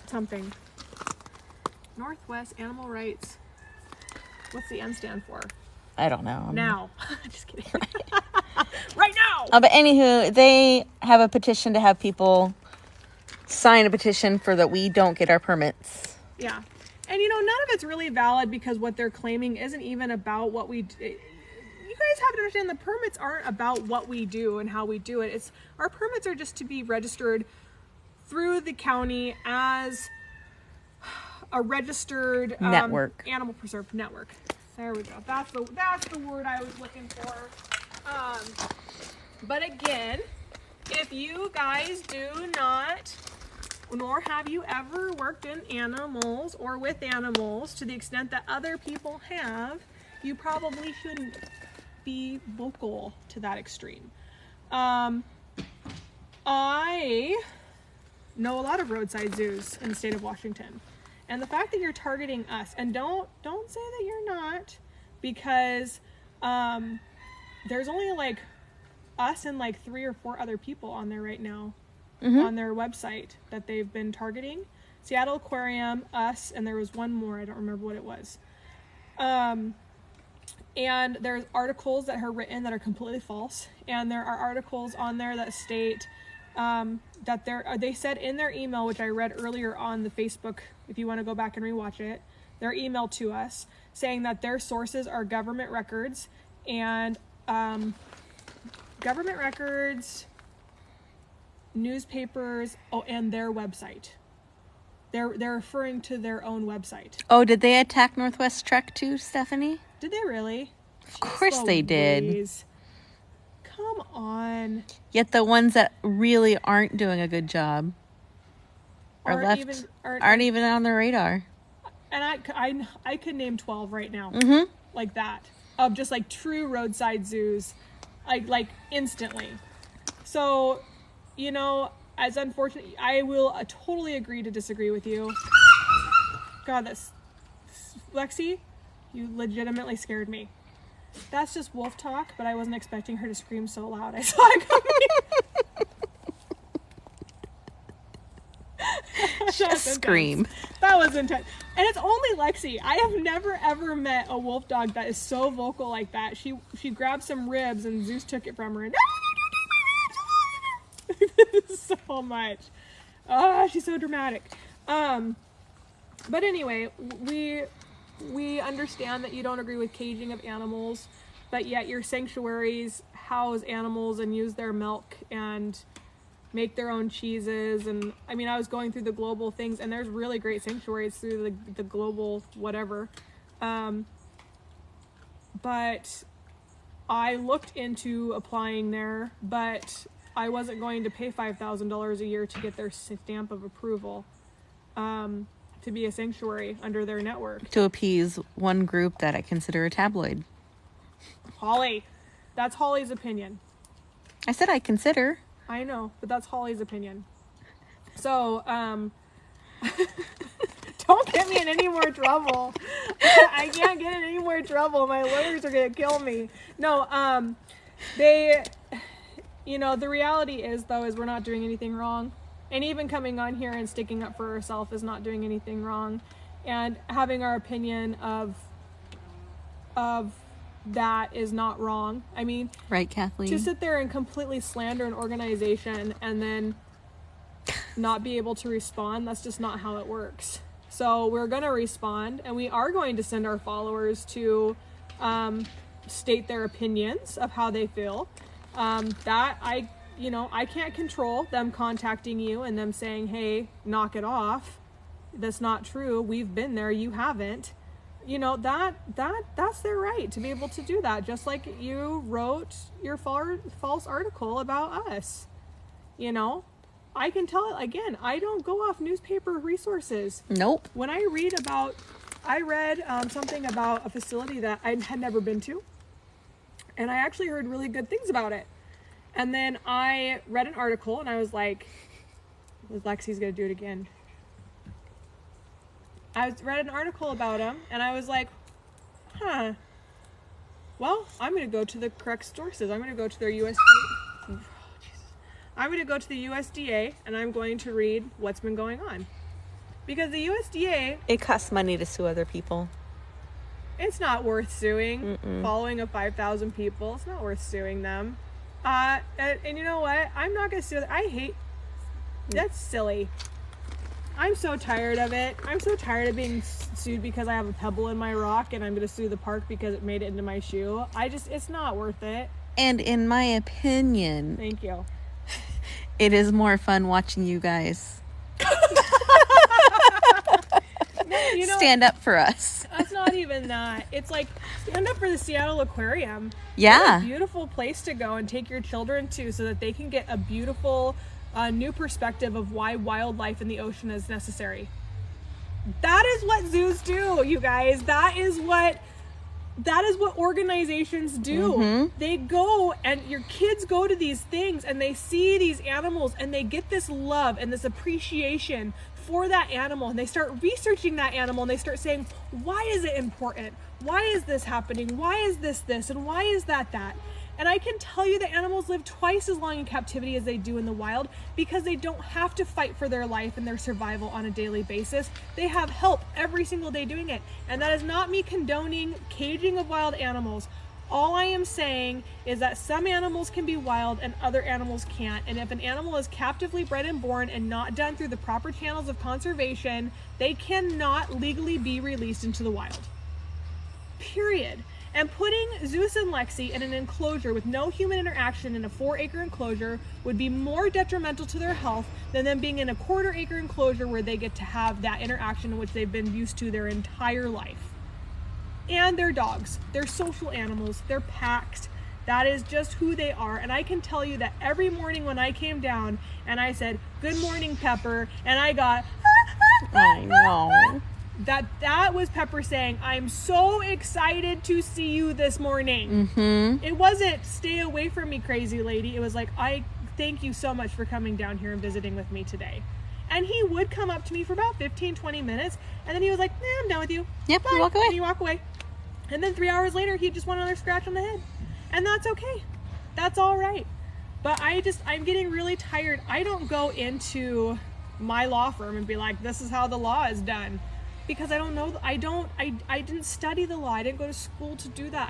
Something. Northwest Animal Rights. What's the N stand for? I don't know. Now. Just kidding. Right now! But anywho, they have a petition to have people sign a petition for that we don't get our permits. Yeah. And none of it's really valid because what they're claiming isn't even about what we do. You guys have to understand the permits aren't about what we do and how we do it. Our permits are just to be registered through the county as a registered network. Animal preserve network. There we go. That's the word I was looking for. But again, if you guys do not, nor have you ever worked in animals or with animals to the extent that other people have, you probably shouldn't be vocal to that extreme. I know a lot of roadside zoos in the state of Washington, and the fact that you're targeting us, and don't say that you're not, because there's only like us and like 3 or 4 other people on there right now on their website that they've been targeting. Seattle Aquarium, us, and there was one more, I don't remember what it was. And there's articles that are written that are completely false, and there are articles on there that state that they said in their email, which I read earlier on the Facebook, if you want to go back and rewatch it, their email to us saying that their sources are government records and government records, newspapers, and their website. They're referring to their own website. Oh, did they attack Northwest Trek too, Stephanie? Did they really? Of course they did. Come on. Yet the ones that really aren't doing a good job aren't even on the radar. And I could name 12 right now. Like that. Of just like true roadside zoos. Like instantly. So, as unfortunate, I will totally agree to disagree with you. God, that's Lexi, you legitimately scared me. That's just wolf talk, but I wasn't expecting her to scream so loud. I saw it coming. Just scream. That was intense. And it's only Lexi. I have never ever met a wolf dog that is so vocal like that. She grabbed some ribs and Zeus took it from her and so much. She's so dramatic. But anyway, we understand that you don't agree with caging of animals, but yet your sanctuaries house animals and use their milk and make their own cheeses. And I mean, I was going through the global things, and there's really great sanctuaries through the global whatever. But I looked into applying there, but I wasn't going to pay $5,000 a year to get their stamp of approval to be a sanctuary under their network. To appease one group that I consider a tabloid. Holly. That's Holly's opinion. I said I consider. I know, but that's Holly's opinion. So, don't get me in any more trouble. I can't get in any more trouble. My lawyers are going to kill me. No, the reality is, though, is we're not doing anything wrong. And even coming on here and sticking up for ourselves is not doing anything wrong. And having our opinion of that is not wrong. I mean, right, Kathleen? To sit there and completely slander an organization and then not be able to respond, that's just not how it works. So we're going to respond, and we are going to send our followers to state their opinions of how they feel. I can't control them contacting you and them saying, hey, knock it off. That's not true. We've been there. You haven't. That's their right to be able to do that. Just like you wrote your false article about us. I can tell, again, I don't go off newspaper resources. Nope. When I read something about a facility that I had never been to, and I actually heard really good things about it. And then I read an article, and I was like, Lexi's going to do it again. I read an article about him, and I was like, well, I'm going to go to the correct sources. I'm going to go to their USDA. I'm going to go to the USDA, and I'm going to read what's been going on. Because the USDA... It costs money to sue other people. It's not worth suing. Mm-mm. Following of 5,000 people, it's not worth suing them. And you know what? I'm not going to sue them. I hate... That's silly. I'm so tired of it. I'm so tired of being sued because I have a pebble in my rock, and I'm going to sue the park because it made it into my shoe. It's not worth it. And in my opinion... Thank you. It is more fun watching you guys stand up for us. That's not even that. It's like, stand up for the Seattle Aquarium. Yeah. It's a beautiful place to go and take your children to so that they can get a beautiful new perspective of why wildlife in the ocean is necessary. That is what zoos do, you guys. That is what organizations do. Mm-hmm. They go, and your kids go to these things and they see these animals and they get this love and this appreciation for that animal, and they start researching that animal, and they start saying, why is it important? Why is this happening? Why is this, and why is that? And I can tell you that animals live twice as long in captivity as they do in the wild because they don't have to fight for their life and their survival on a daily basis. They have help every single day doing it. And that is not me condoning caging of wild animals. All I am saying is that some animals can be wild and other animals can't. And if an animal is captively bred and born and not done through the proper channels of conservation, they cannot legally be released into the wild. Period. And putting Zeus and Lexi in an enclosure with no human interaction in a 4-acre enclosure would be more detrimental to their health than them being in a 1/4-acre enclosure where they get to have that interaction which they've been used to their entire life. And they're dogs. They're social animals. They're packs. That is just who they are. And I can tell you that every morning when I came down and I said, "Good morning, Pepper," and I got, I know. That was Pepper saying, "I'm so excited to see you this morning." Mm-hmm. It wasn't, "Stay away from me, crazy lady." It was like, "I thank you so much for coming down here and visiting with me today." And he would come up to me for about 15, 20 minutes. And then he was like, I'm done with you. Yep, bye. walk away. And he walk away. And then 3 hours later, he just want another scratch on the head. And that's okay. That's all right. But I'm getting really tired. I don't go into my law firm and be like, this is how the law is done. Because I don't know, I didn't study the law. I didn't go to school to do that.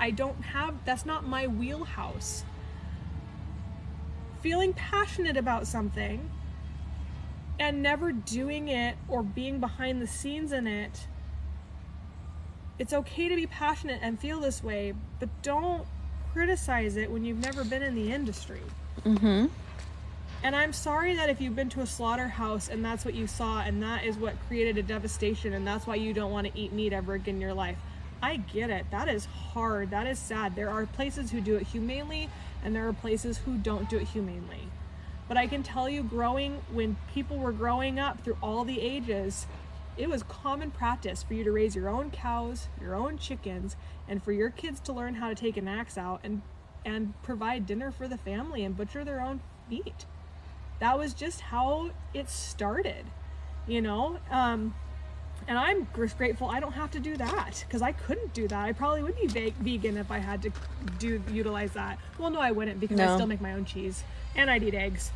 That's not my wheelhouse. Feeling passionate about something and never doing it or being behind the scenes in it, it's okay to be passionate and feel this way, but don't criticize it when you've never been in the industry. Mm-hmm. And I'm sorry that if you've been to a slaughterhouse and that's what you saw and that is what created a devastation and that's why you don't want to eat meat ever again in your life. I get it. That is hard. That is sad. There are places who do it humanely and there are places who don't do it humanely. But I can tell you, when people were growing up through all the ages, it was common practice for you to raise your own cows, your own chickens, and for your kids to learn how to take an axe out and provide dinner for the family and butcher their own meat. That was just how it started, and I'm grateful I don't have to do that, because I couldn't do that. I probably would be vegan if I had to utilize that. Well, no, I wouldn't, because I still make my own cheese and I'd eat eggs,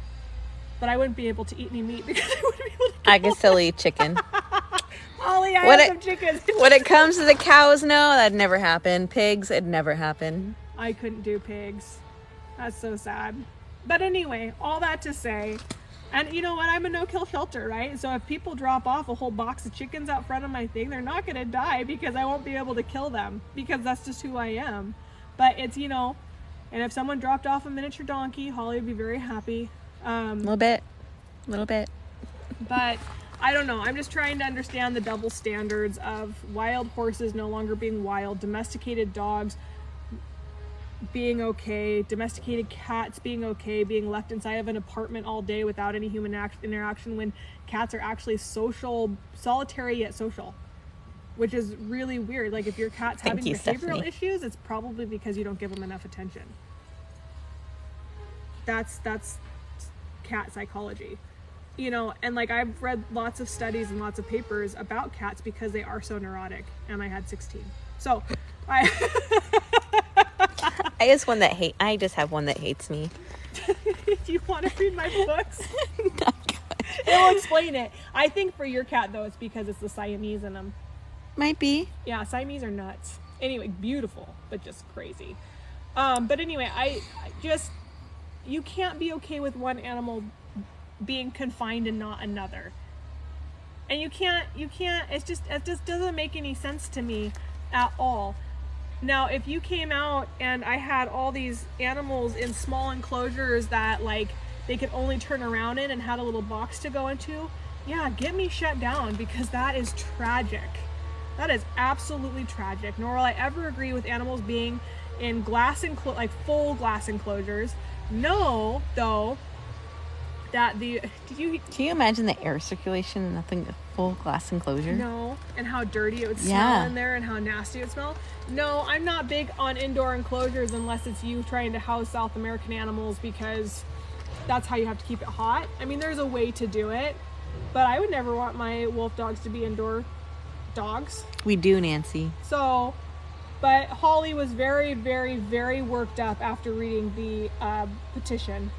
but I wouldn't be able to eat any meat because I wouldn't be able to. I could still eat chicken. Ollie, I have some chickens. When it comes to the cows, no, that'd never happen. Pigs, it'd never happen. I couldn't do pigs. That's so sad. But anyway, all that to say, and you know what? I'm a no-kill shelter, right? So if people drop off a whole box of chickens out front of my thing, they're not going to die because I won't be able to kill them, because that's just who I am. But it's, and if someone dropped off a miniature donkey, Holly would be very happy. A little bit. But I don't know. I'm just trying to understand the double standards of wild horses no longer being wild, domesticated dogs being okay, domesticated cats being okay, being left inside of an apartment all day without any human interaction, when cats are actually solitary yet social, which is really weird. Like, if your cat's having behavioral issues, it's probably because you don't give them enough attention. That's cat psychology, and like, I've read lots of studies and lots of papers about cats because they are so neurotic, and I had 16. So I just have one that hates me. Do you want to read my books? It'll explain it. I think for your cat, though, it's because it's the Siamese in them. Might be. Yeah, Siamese are nuts. Anyway, beautiful, but just crazy. But anyway, you can't be okay with one animal being confined and not another. And you can't, it just doesn't make any sense to me at all. Now, if you came out and I had all these animals in small enclosures that, like, they could only turn around in and had a little box to go into, yeah, get me shut down, because that is tragic. That is absolutely tragic. Nor will I ever agree with animals being in full glass enclosures. No, though, that can you imagine the air circulation in nothing, a full glass enclosure? No, and how dirty it would smell in there and how nasty it would smell. No, I'm not big on indoor enclosures unless it's you trying to house South American animals, because that's how you have to keep it hot. I mean, there's a way to do it, but I would never want my wolf dogs to be indoor dogs. We do, Nancy. So, but Holly was very, very, very worked up after reading the petition.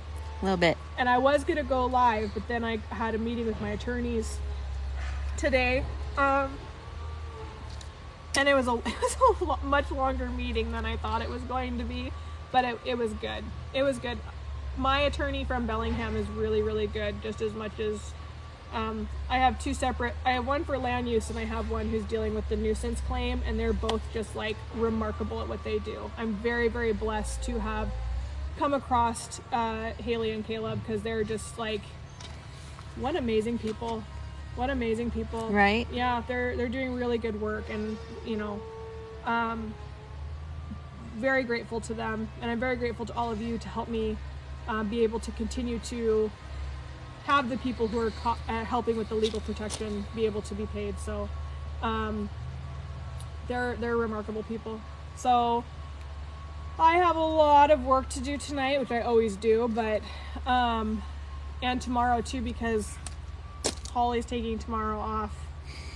A little bit. And I was going to go live, but then I had a meeting with my attorneys today. And it was a much longer meeting than I thought it was going to be, but it was good. It was good. My attorney from Bellingham is really, really good, just as much as I have I have one for land use and I have one who's dealing with the nuisance claim, and they're both just like remarkable at what they do. I'm very, very blessed to have come across Haley and Caleb, because they're just like, what amazing people. What amazing people. Right? Yeah, they're doing really good work, and very grateful to them, and I'm very grateful to all of you to help me be able to continue to have the people who are helping with the legal protection be able to be paid. So they're remarkable people. So I have a lot of work to do tonight, which I always do, but and tomorrow too, because Holly's taking tomorrow off.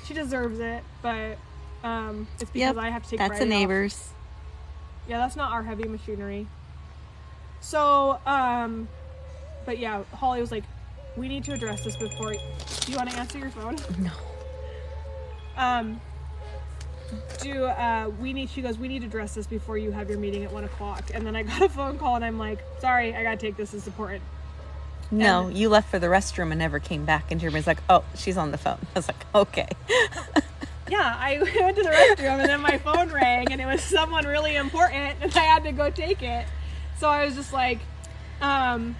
She deserves it, but it's because I have to take that's Friday the off. neighbors. Yeah, that's not our heavy machinery. So, but yeah, Holly was like, we need to address this before... Do you want to answer your phone? No. She goes, we need to address this before you have your meeting at 1 o'clock. And then I got a phone call and I'm like, sorry, I gotta take this, it's important. No, you left for the restroom and never came back. And Jeremy's like, oh, she's on the phone. I was like, okay. Yeah, I went to the restroom and then my phone rang and it was someone really important and I had to go take it. So I was just like, and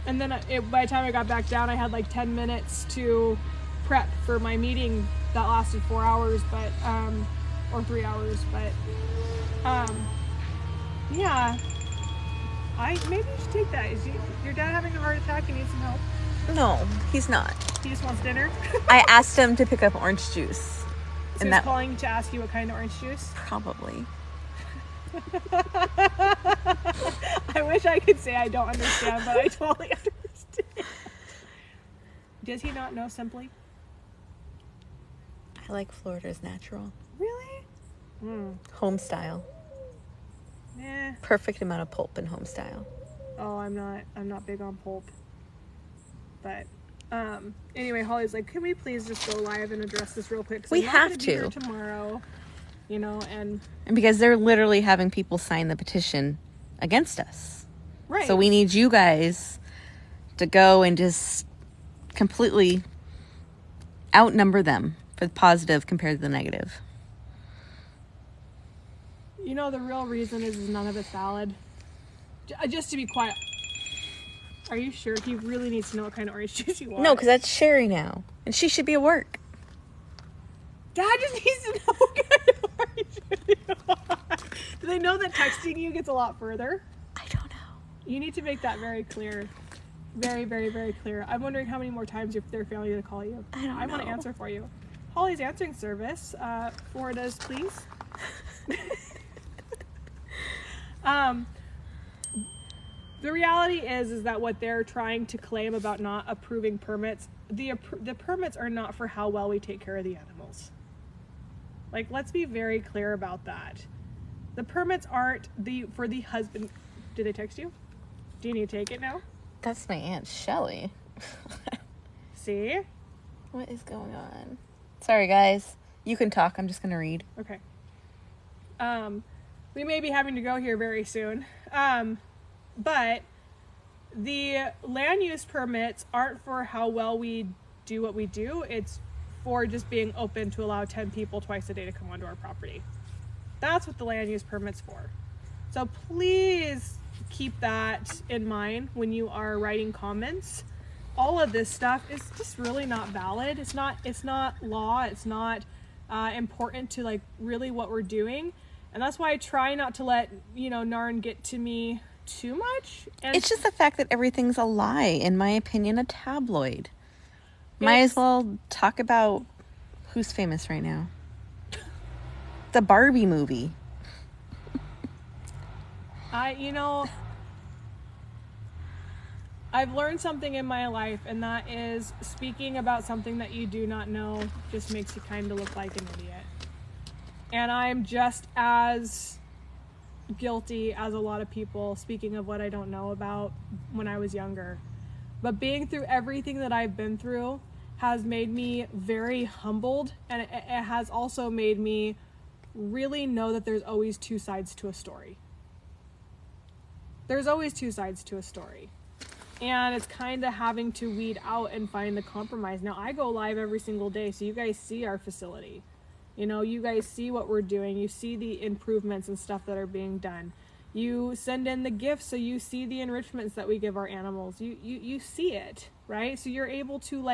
then by the time I got back down, I had like 10 minutes to prep for my meeting that lasted 4 hours, but, or 3 hours, but, yeah, maybe you should take that. Is your dad having a heart attack and needs some help? No, he's not. He just wants dinner? I asked him to pick up orange juice. So he's calling to ask you what kind of orange juice? Probably. I wish I could say I don't understand, but I totally understand. Does he not know Simply? I like Florida's natural. Really? Home style. Yeah. Perfect amount of pulp in home style. Oh, I'm not big on pulp. But anyway, Holly's like, can we please just go live and address this real quick? We have to. Be here tomorrow, and because they're literally having people sign the petition against us. Right. So we need you guys to go and just completely outnumber them for the positive compared to the negative. The real reason is none of it's valid. Just to be quiet. Are you sure? He really needs to know what kind of orange juice you want. No, because that's Sherry now. And she should be at work. Dad just needs to know what kind of orange juice you want. Do they know that texting you gets a lot further? I don't know. You need to make that very clear. Very, very, very clear. I'm wondering how many more times they're failing to call you. I want to answer for you. Holly's answering service. Forward us, please. The reality is that what they're trying to claim about not approving permits, the permits are not for how well we take care of the animals. Like, let's be very clear about that. The permits aren't for the husband. Did they text you? Do you need to take it now? That's my Aunt Shelley. See? What is going on? Sorry, guys. You can talk. I'm just going to read. Okay. We may be having to go here very soon. But the land use permits aren't for how well we do what we do. It's for just being open to allow 10 people twice a day to come onto our property. That's what the land use permit's for. So please keep that in mind when you are writing comments. All of this stuff is just really not valid. It's not law. It's not important to like really what we're doing. And that's why I try not to let, Narn get to me too much. And it's just the fact that everything's a lie, in my opinion, a tabloid. Might as well talk about who's famous right now. The Barbie movie. I've learned something in my life, and that is speaking about something that you do not know just makes you kind of look like an idiot. And I'm just as guilty as a lot of people speaking of what I don't know about when I was younger. But being through everything that I've been through has made me very humbled, and it has also made me really know that there's always two sides to a story. There's always two sides to a story. And it's kind of having to weed out and find the compromise. Now, I go live every single day, so you guys see our facility. You guys see what we're doing. You see the improvements and stuff that are being done. You send in the gifts, so you see the enrichments that we give our animals. You see it, right? So you're able to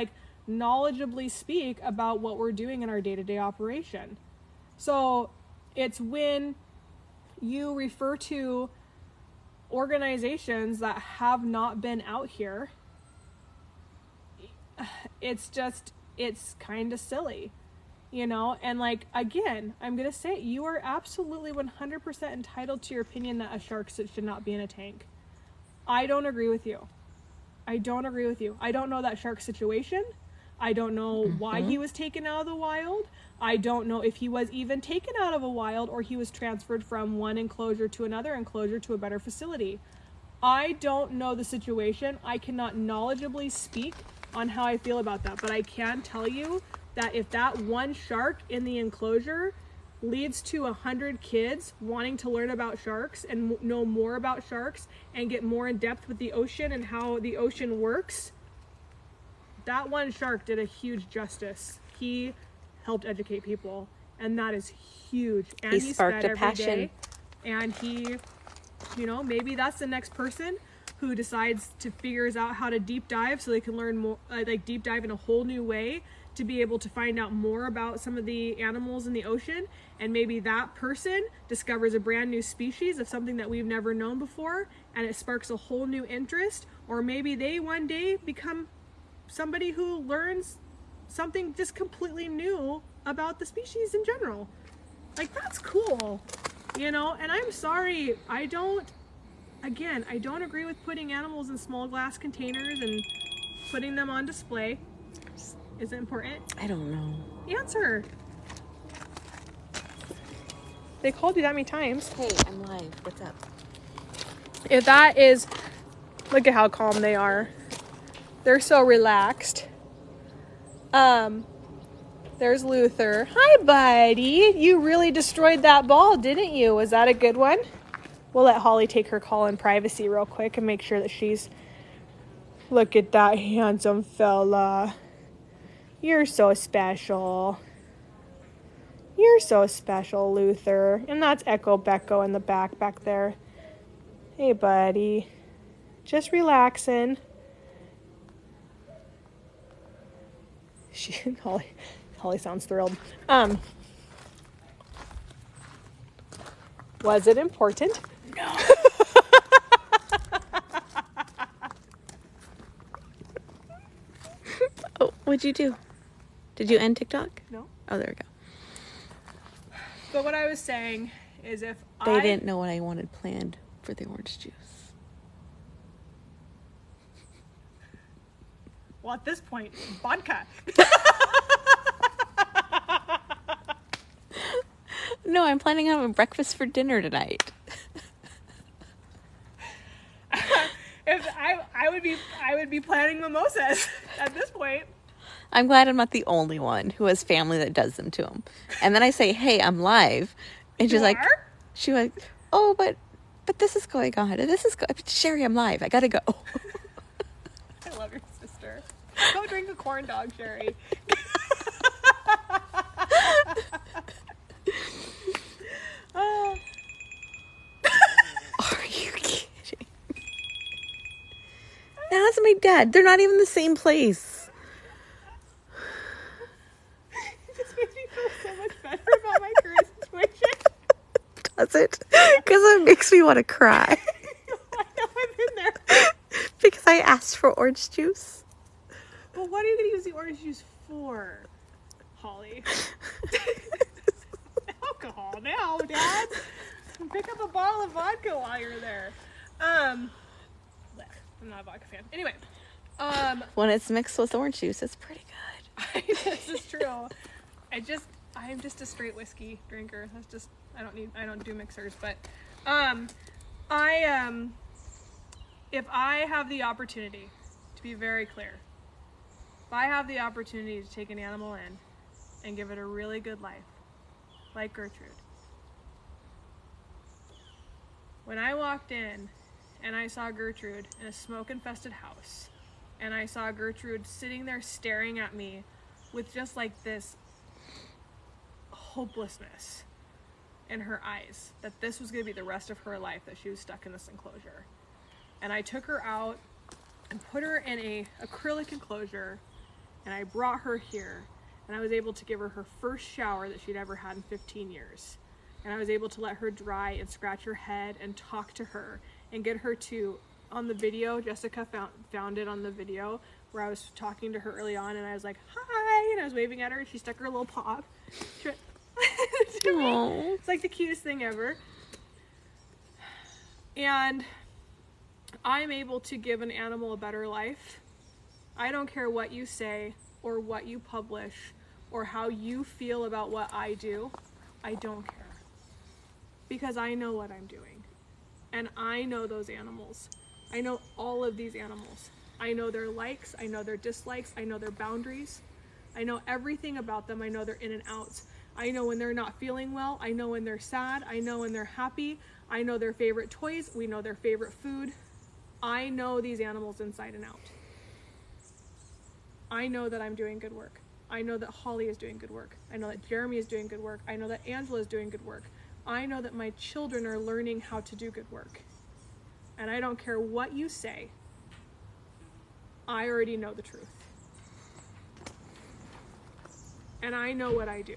knowledgeably speak about what we're doing in our day-to-day operation. So it's when you refer to organizations that have not been out here, it's kind of silly. And again, I'm going to say it, you are absolutely 100% entitled to your opinion that a shark should not be in a tank. I don't agree with you. I don't know that shark situation. I don't know why he was taken out of the wild. I don't know if he was even taken out of a wild or he was transferred from one enclosure to another enclosure to a better facility. I don't know the situation. I cannot knowledgeably speak on how I feel about that, but I can tell you that if that one shark in the enclosure leads to 100 kids wanting to learn about sharks and know more about sharks and get more in depth with the ocean and how the ocean works, that one shark did a huge justice. He helped educate people, and that is huge. And He sparked a passion. Day, and he, you know, maybe that's the next person who decides to figures out how to deep dive so they can learn more, like deep dive in a whole new way to be able to find out more about some of the animals in the ocean. And maybe that person discovers a brand new species of something that we've never known before, and it sparks a whole new interest. Or maybe they one day become somebody who learns something just completely new about the species in general. Like, that's cool, you know? And I'm sorry, I don't agree with putting animals in small glass containers and putting them on display. Is it important? I don't know. Answer. They called you that many times. Hey, I'm live. What's up? If that is, look at how calm they are. They're so relaxed. There's Luther. Hi, buddy. You really destroyed that ball, didn't you? Was that a good one? We'll let Holly take her call in privacy real quick and make sure that she's... Look at that handsome fella. You're so special. You're so special, Luther. And that's Echo Becco in the back there. Hey, buddy. Just relaxing. Holly sounds thrilled. Was it important? No. Oh, what'd you do? Did you end TikTok? No. Oh, there we go. But what I was saying is if They didn't know what I wanted planned for the orange juice. Well, at this point, vodka. No, I'm planning on having breakfast for dinner tonight. If I would be planning mimosas at this point. I'm glad I'm not the only one who has family that does them to him. And then I say, "Hey, I'm live," and she's like, "Oh, but this is going on. Sherry, I'm live. I gotta go." I love your sister. Go drink a corn dog, Sherry. Oh. Are you kidding? That's my dad. They're not even the same place. It just makes me feel so much better about my current situation. Does it? Because it makes me want to cry. I know, I've been there. Because I asked for orange juice. Well, what are you going to use the orange juice for, Holly? Alcohol now, Dad. Pick up a bottle of vodka while you're there. I'm not a vodka fan. Anyway, When it's mixed with orange juice, it's pretty good. this is true. I'm just a straight whiskey drinker. That's just I don't do mixers, but if I have the opportunity, to be very clear, if I have the opportunity to take an animal in and give it a really good life, like Gertrude. When I walked in and I saw Gertrude in a smoke-infested house, and I saw Gertrude sitting there staring at me with just like this hopelessness in her eyes, that this was going to be the rest of her life, that she was stuck in this enclosure. And I took her out and put her in a acrylic enclosure, and I brought her here, and I was able to give her her first shower that she'd ever had in 15 years. And I was able to let her dry and scratch her head and talk to her and get her to, on the video, Jessica found it on the video where I was talking to her early on, and I was like, "Hi," and I was waving at her, and she stuck her little paw up. She went, it's like the cutest thing ever. And I'm able to give an animal a better life. I don't care what you say. or what you publish or how you feel about what I do, I don't care. Because I know what I'm doing. And I know those animals. I know all of these animals. I know their likes, I know their dislikes, I know their boundaries. I know everything about them. I know their in and outs. I know when they're not feeling well. I know when they're sad. I know when they're happy. I know their favorite toys. We know their favorite food. I know these animals inside and out. I know that I'm doing good work. I know that Holly is doing good work. I know that Jeremy is doing good work. I know that Angela is doing good work. I know that my children are learning how to do good work. And I don't care what you say. I already know the truth. And I know what I do.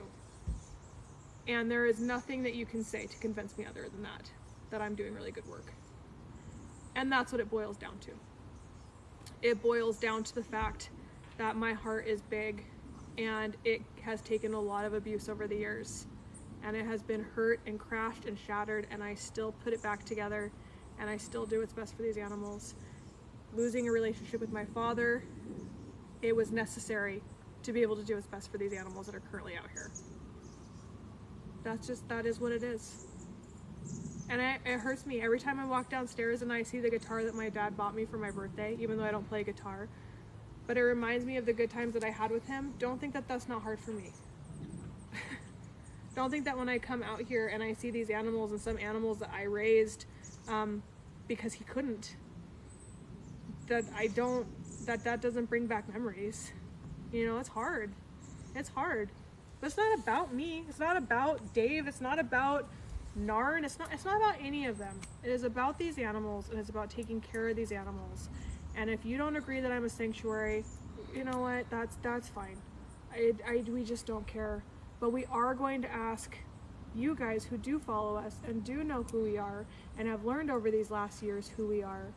And there is nothing that you can say to convince me other than that I'm doing really good work. And that's what it boils down to. It boils down to the fact that my heart is big and it has taken a lot of abuse over the years. And it has been hurt and crashed and shattered, and I still put it back together, and I still do what's best for these animals. Losing a relationship with my father, it was necessary to be able to do what's best for these animals that are currently out here. That is what it is. And it hurts me every time I walk downstairs and I see the guitar that my dad bought me for my birthday, even though I don't play guitar. But it reminds me of the good times that I had with him. Don't think that that's not hard for me. Don't think that when I come out here and I see these animals and some animals that I raised because he couldn't, that doesn't bring back memories. You know, it's hard. It's hard. But it's not about me. It's not about Dave. It's not about Narn. It's not about any of them. It is about these animals, and it's about taking care of these animals. And if you don't agree that I'm a sanctuary, you know what? That's fine. We just don't care. But we are going to ask you guys who do follow us and do know who we are and have learned over these last years who we are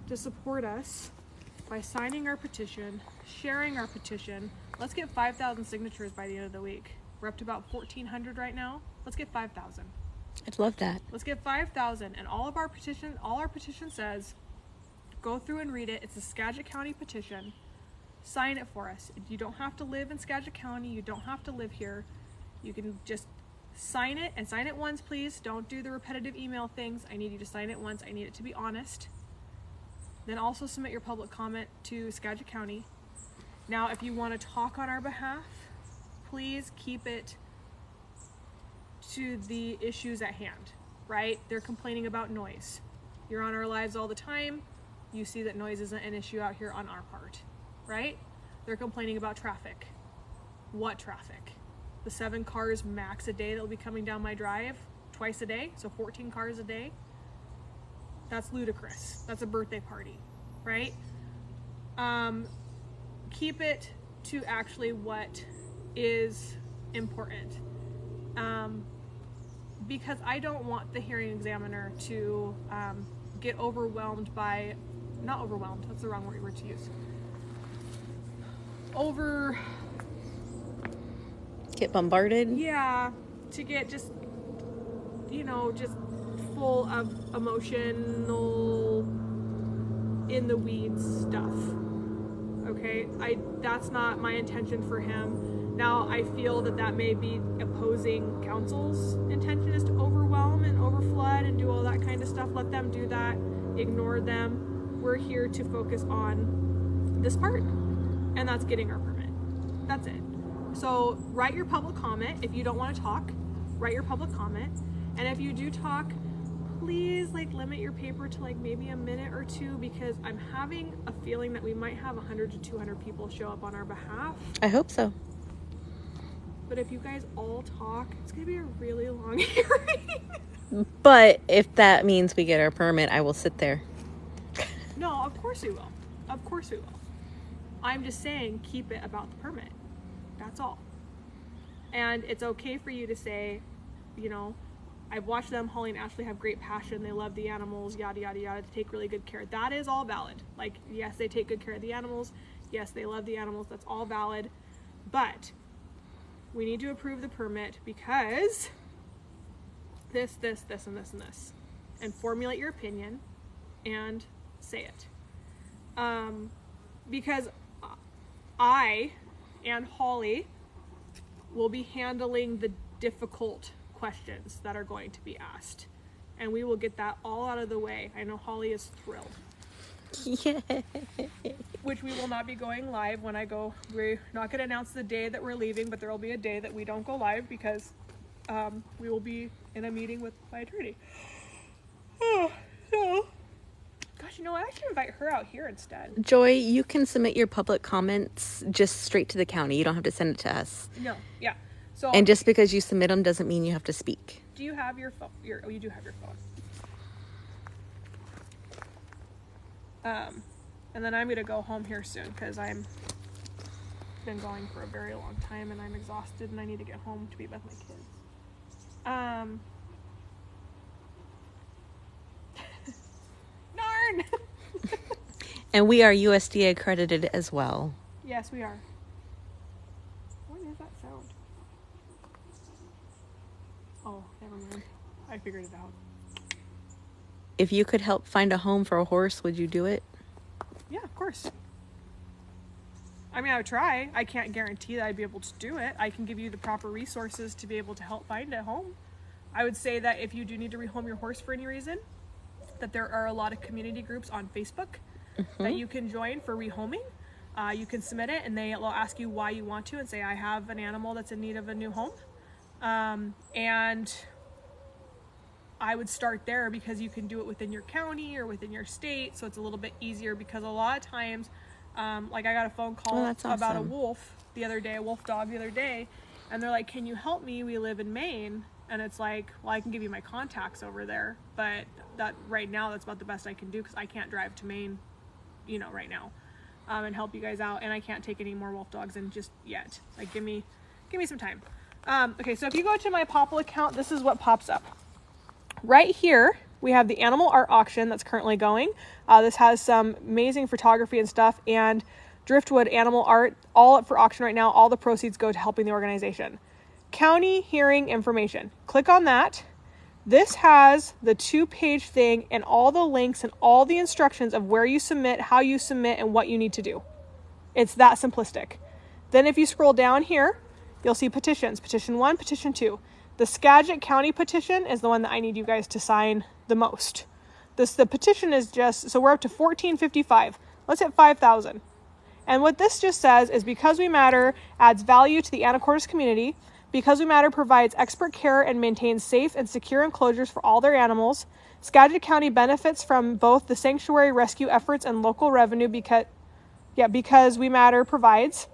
to support us by signing our petition, sharing our petition. Let's get 5,000 signatures by the end of the week. We're up to about 1,400 right now. Let's get 5,000. I'd love that. Let's get 5,000. And all our petition says, go through and read it. It's a Skagit County petition. Sign it for us. You don't have to live in Skagit County. You don't have to live here. You can just sign it, and sign it once, please. Don't do the repetitive email things. I need you to sign it once. I need it to be honest. Then also submit your public comment to Skagit County. Now, if you want to talk on our behalf, please keep it to the issues at hand, right? They're complaining about noise. You're on our lives all the time. You see that noise isn't an issue out here on our part, right? They're complaining about traffic. What traffic? The 7 cars max a day that will be coming down my drive twice a day, so 14 cars a day. That's ludicrous. That's a birthday party, right? Keep it to actually what is important. Because I don't want the hearing examiner to get overwhelmed by, not overwhelmed, that's the wrong word to use. Get bombarded? Yeah, to get just, just full of emotional, in the weeds stuff. Okay, that's not my intention for him. Now, I feel that may be opposing counsel's intention, is to overwhelm and overflood and do all that kind of stuff. Let them do that. Ignore them. We're here to focus on this part, and that's getting our permit. That's it. So write your public comment. If you don't want to talk, write your public comment. And if you do talk, please limit your paper to maybe a minute or two, because I'm having a feeling that we might have 100 to 200 people show up on our behalf. I hope so. But if you guys all talk, it's going to be a really long hearing. But if that means we get our permit, I will sit there. No, of course we will. Of course we will. I'm just saying, keep it about the permit. That's all. And it's okay for you to say, I've watched them, Holly and Ashley, have great passion. They love the animals, yada, yada, yada, to take really good care. That is all valid. Yes, they take good care of the animals. Yes, they love the animals. That's all valid. But we need to approve the permit because this, and this, and this. And formulate your opinion and say it. Because I and Holly will be handling the difficult questions that are going to be asked. And we will get that all out of the way. I know Holly is thrilled. Yeah. Which we will not be going live when I go. We're not going to announce the day that we're leaving, but there will be a day that we don't go live because we will be in a meeting with my attorney. So, gosh, you know what? I should invite her out here instead. Joy, you can submit your public comments just straight to the county. You don't have to send it to us. No, yeah. So, And just because you submit them doesn't mean you have to speak. do you have your phone? Oh, you do have your phone. And then I'm going to go home here soon because I'm been going for a very long time and I'm exhausted and I need to get home to be with my kids. Darn! And we are USDA accredited as well. Yes, we are. What is that sound? Oh, never mind. I figured it out. If you could help find a home for a horse, would you do it? Yeah, of course. I mean, I would try. I can't guarantee that I'd be able to do it. I can give you the proper resources to be able to help find a home. I would say that if you do need to rehome your horse for any reason, that there are a lot of community groups on Facebook that you can join for rehoming. You can submit it and they'll ask you why you want to and say, I have an animal that's in need of a new home. And I would start there because you can do it within your county or within your state. So it's a little bit easier because a lot of times, like I got a phone call about a wolf the other day, a wolf dog the other day. And they're like, can you help me? We live in Maine. And it's like, well, I can give you my contacts over there. But that right now, that's about the best I can do because I can't drive to Maine, right now, and help you guys out. And I can't take any more wolf dogs in just yet. Like, give me some time. Okay, so if you go to my Popple account, this is what pops up. Right here, we have the animal art auction that's currently going. This has some amazing photography and stuff, and driftwood animal art, all up for auction right now. All the proceeds go to helping the organization. County hearing information. Click on that. This has the 2-page thing and all the links and all the instructions of where you submit, how you submit, and what you need to do. It's that simplistic. Then if you scroll down here, you'll see petitions. Petition 1, petition 2. The Skagit County petition is the one that I need you guys to sign the most. The petition is just, so we're up to 1455. Let's hit 5,000. And what this just says is Because We Matter adds value to the Anacortes community. Because We Matter provides expert care and maintains safe and secure enclosures for all their animals. Skagit County benefits from both the sanctuary rescue efforts and local revenue because We Matter provides.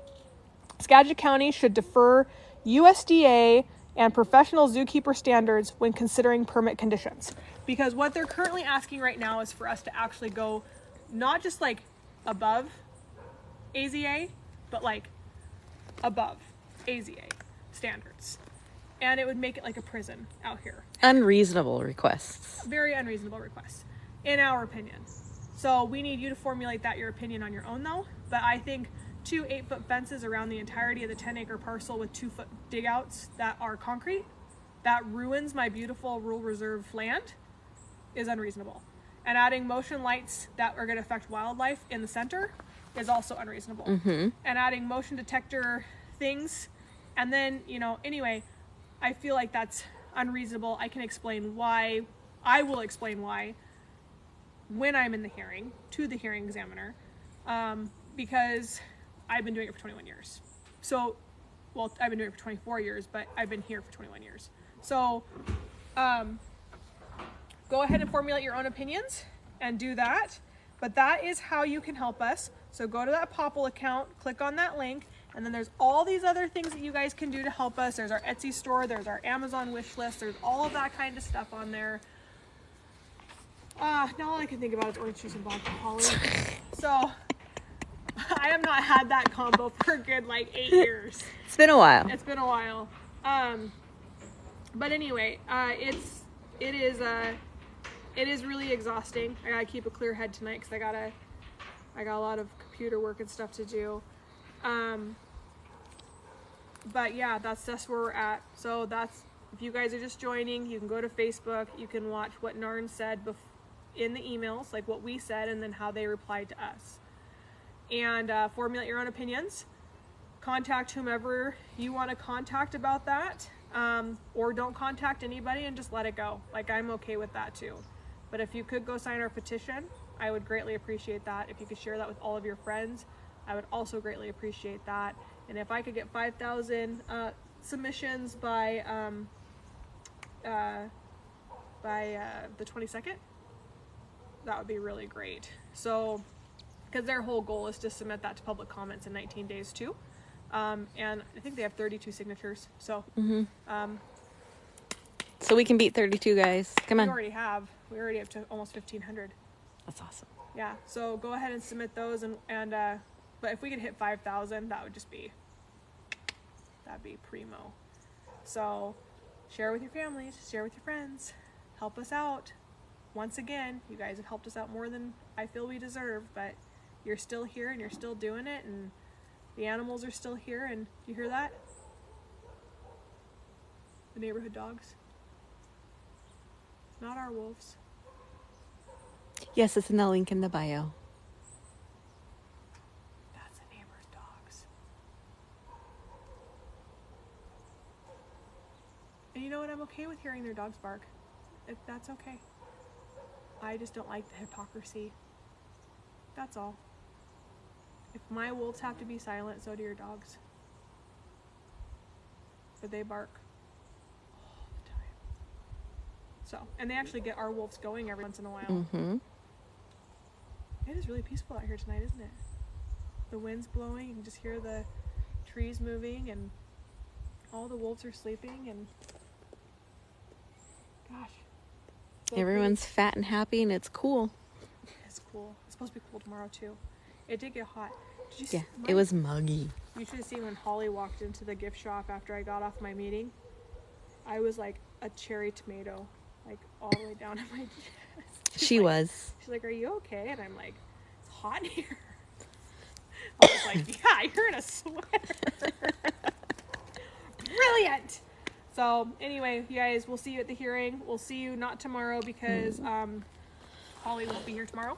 Skagit County should defer USDA and professional zookeeper standards when considering permit conditions. Because what they're currently asking right now is for us to actually go not just like above AZA, but like above AZA standards. And it would make it like a prison out here. Unreasonable requests. Very unreasonable requests, in our opinion. So we need you to formulate your opinion on your own though. But I think 2 8-foot fences around the entirety of the 10-acre parcel with 2-foot digouts that are concrete, that ruins my beautiful rural reserve land, is unreasonable. And adding motion lights that are going to affect wildlife in the center is also unreasonable. And adding motion detector things, and then, anyway, I feel like that's unreasonable. I can explain why. I will explain why when I'm in the hearing to the hearing examiner, because I've been doing it for 21 years. So, well, I've been doing it for 24 years, but I've been here for 21 years. So, go ahead and formulate your own opinions and do that. But that is how you can help us. So go to that Popple account, click on that link, and then there's all these other things that you guys can do to help us. There's our Etsy store, there's our Amazon wish list, there's all of that kind of stuff on there. Now all I can think about is orange juice and vodka, Holly. So I have not had that combo for a good 8 years. It's been a while. It's been a while. But anyway, it is really exhausting. I gotta keep a clear head tonight because I got a lot of computer work and stuff to do. But yeah, that's where we're at. So if you guys are just joining, you can go to Facebook. You can watch what Narn said in the emails, like what we said, and then how they replied to us. And formulate your own opinions. contact whomever you want to contact about that, or don't contact anybody and just let it go. Like, I'm okay with that too. But if you could go sign our petition, I would greatly appreciate that. If you could share that with all of your friends, I would also greatly appreciate that. And if I could get 5,000 submissions by the 22nd, that would be really great. So, because their whole goal is to submit that to public comments in 19 days too. And I think they have 32 signatures. So, so we can beat 32, guys. Come on. We already have to almost 1,500. That's awesome. Yeah. So go ahead and submit those, and but if we could hit 5,000, that'd be primo. So share with your families, share with your friends, help us out. Once again, you guys have helped us out more than I feel we deserve, but you're still here and you're still doing it, and the animals are still here. And you hear that? The neighborhood dogs. Not our wolves. Yes, it's in the link in the bio. That's the neighbor's dogs. And you know what? I'm okay with hearing their dogs bark. That's okay. I just don't like the hypocrisy. That's all. If my wolves have to be silent, so do your dogs. But they bark all the time. So, and they actually get our wolves going every once in a while. Mm-hmm. It is really peaceful out here tonight, isn't it? The wind's blowing, you can just hear the trees moving, and all the wolves are sleeping, and gosh. So everyone's fat and happy, and it's cool. It's cool. It's supposed to be cool tomorrow too. It did get hot. Did you Yeah, see it was muggy. You should have seen when Holly walked into the gift shop after I got off my meeting. I was like a cherry tomato, like all the way down in my chest. She was. She's like, "Are you okay?" And I'm like, "It's hot in here." I was like, "Yeah, you're in a sweater." Brilliant. So anyway, you guys, we'll see you at the hearing. We'll see you not tomorrow because Holly won't be here tomorrow.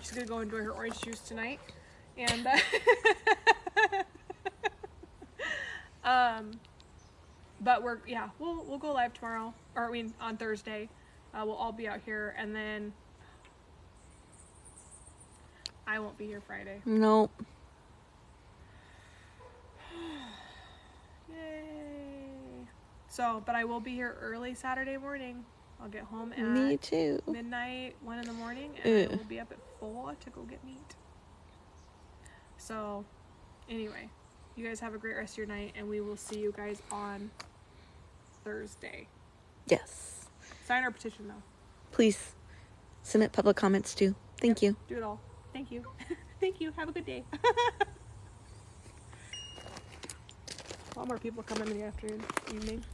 She's gonna go enjoy her orange juice tonight, and but we'll go live tomorrow, or I mean on Thursday. We'll all be out here, and then I won't be here Friday. Nope. Yay! So, but I will be here early Saturday morning. I'll get home at Me too. midnight, 1 in the morning, and I will be up at 4 to go get meat. So, anyway, you guys have a great rest of your night, and we will see you guys on Thursday. Yes. Sign our petition, though. Please submit public comments too. Thank you. Do it all. Thank you. Thank you. Have a good day. A lot more people come in the afternoon, evening.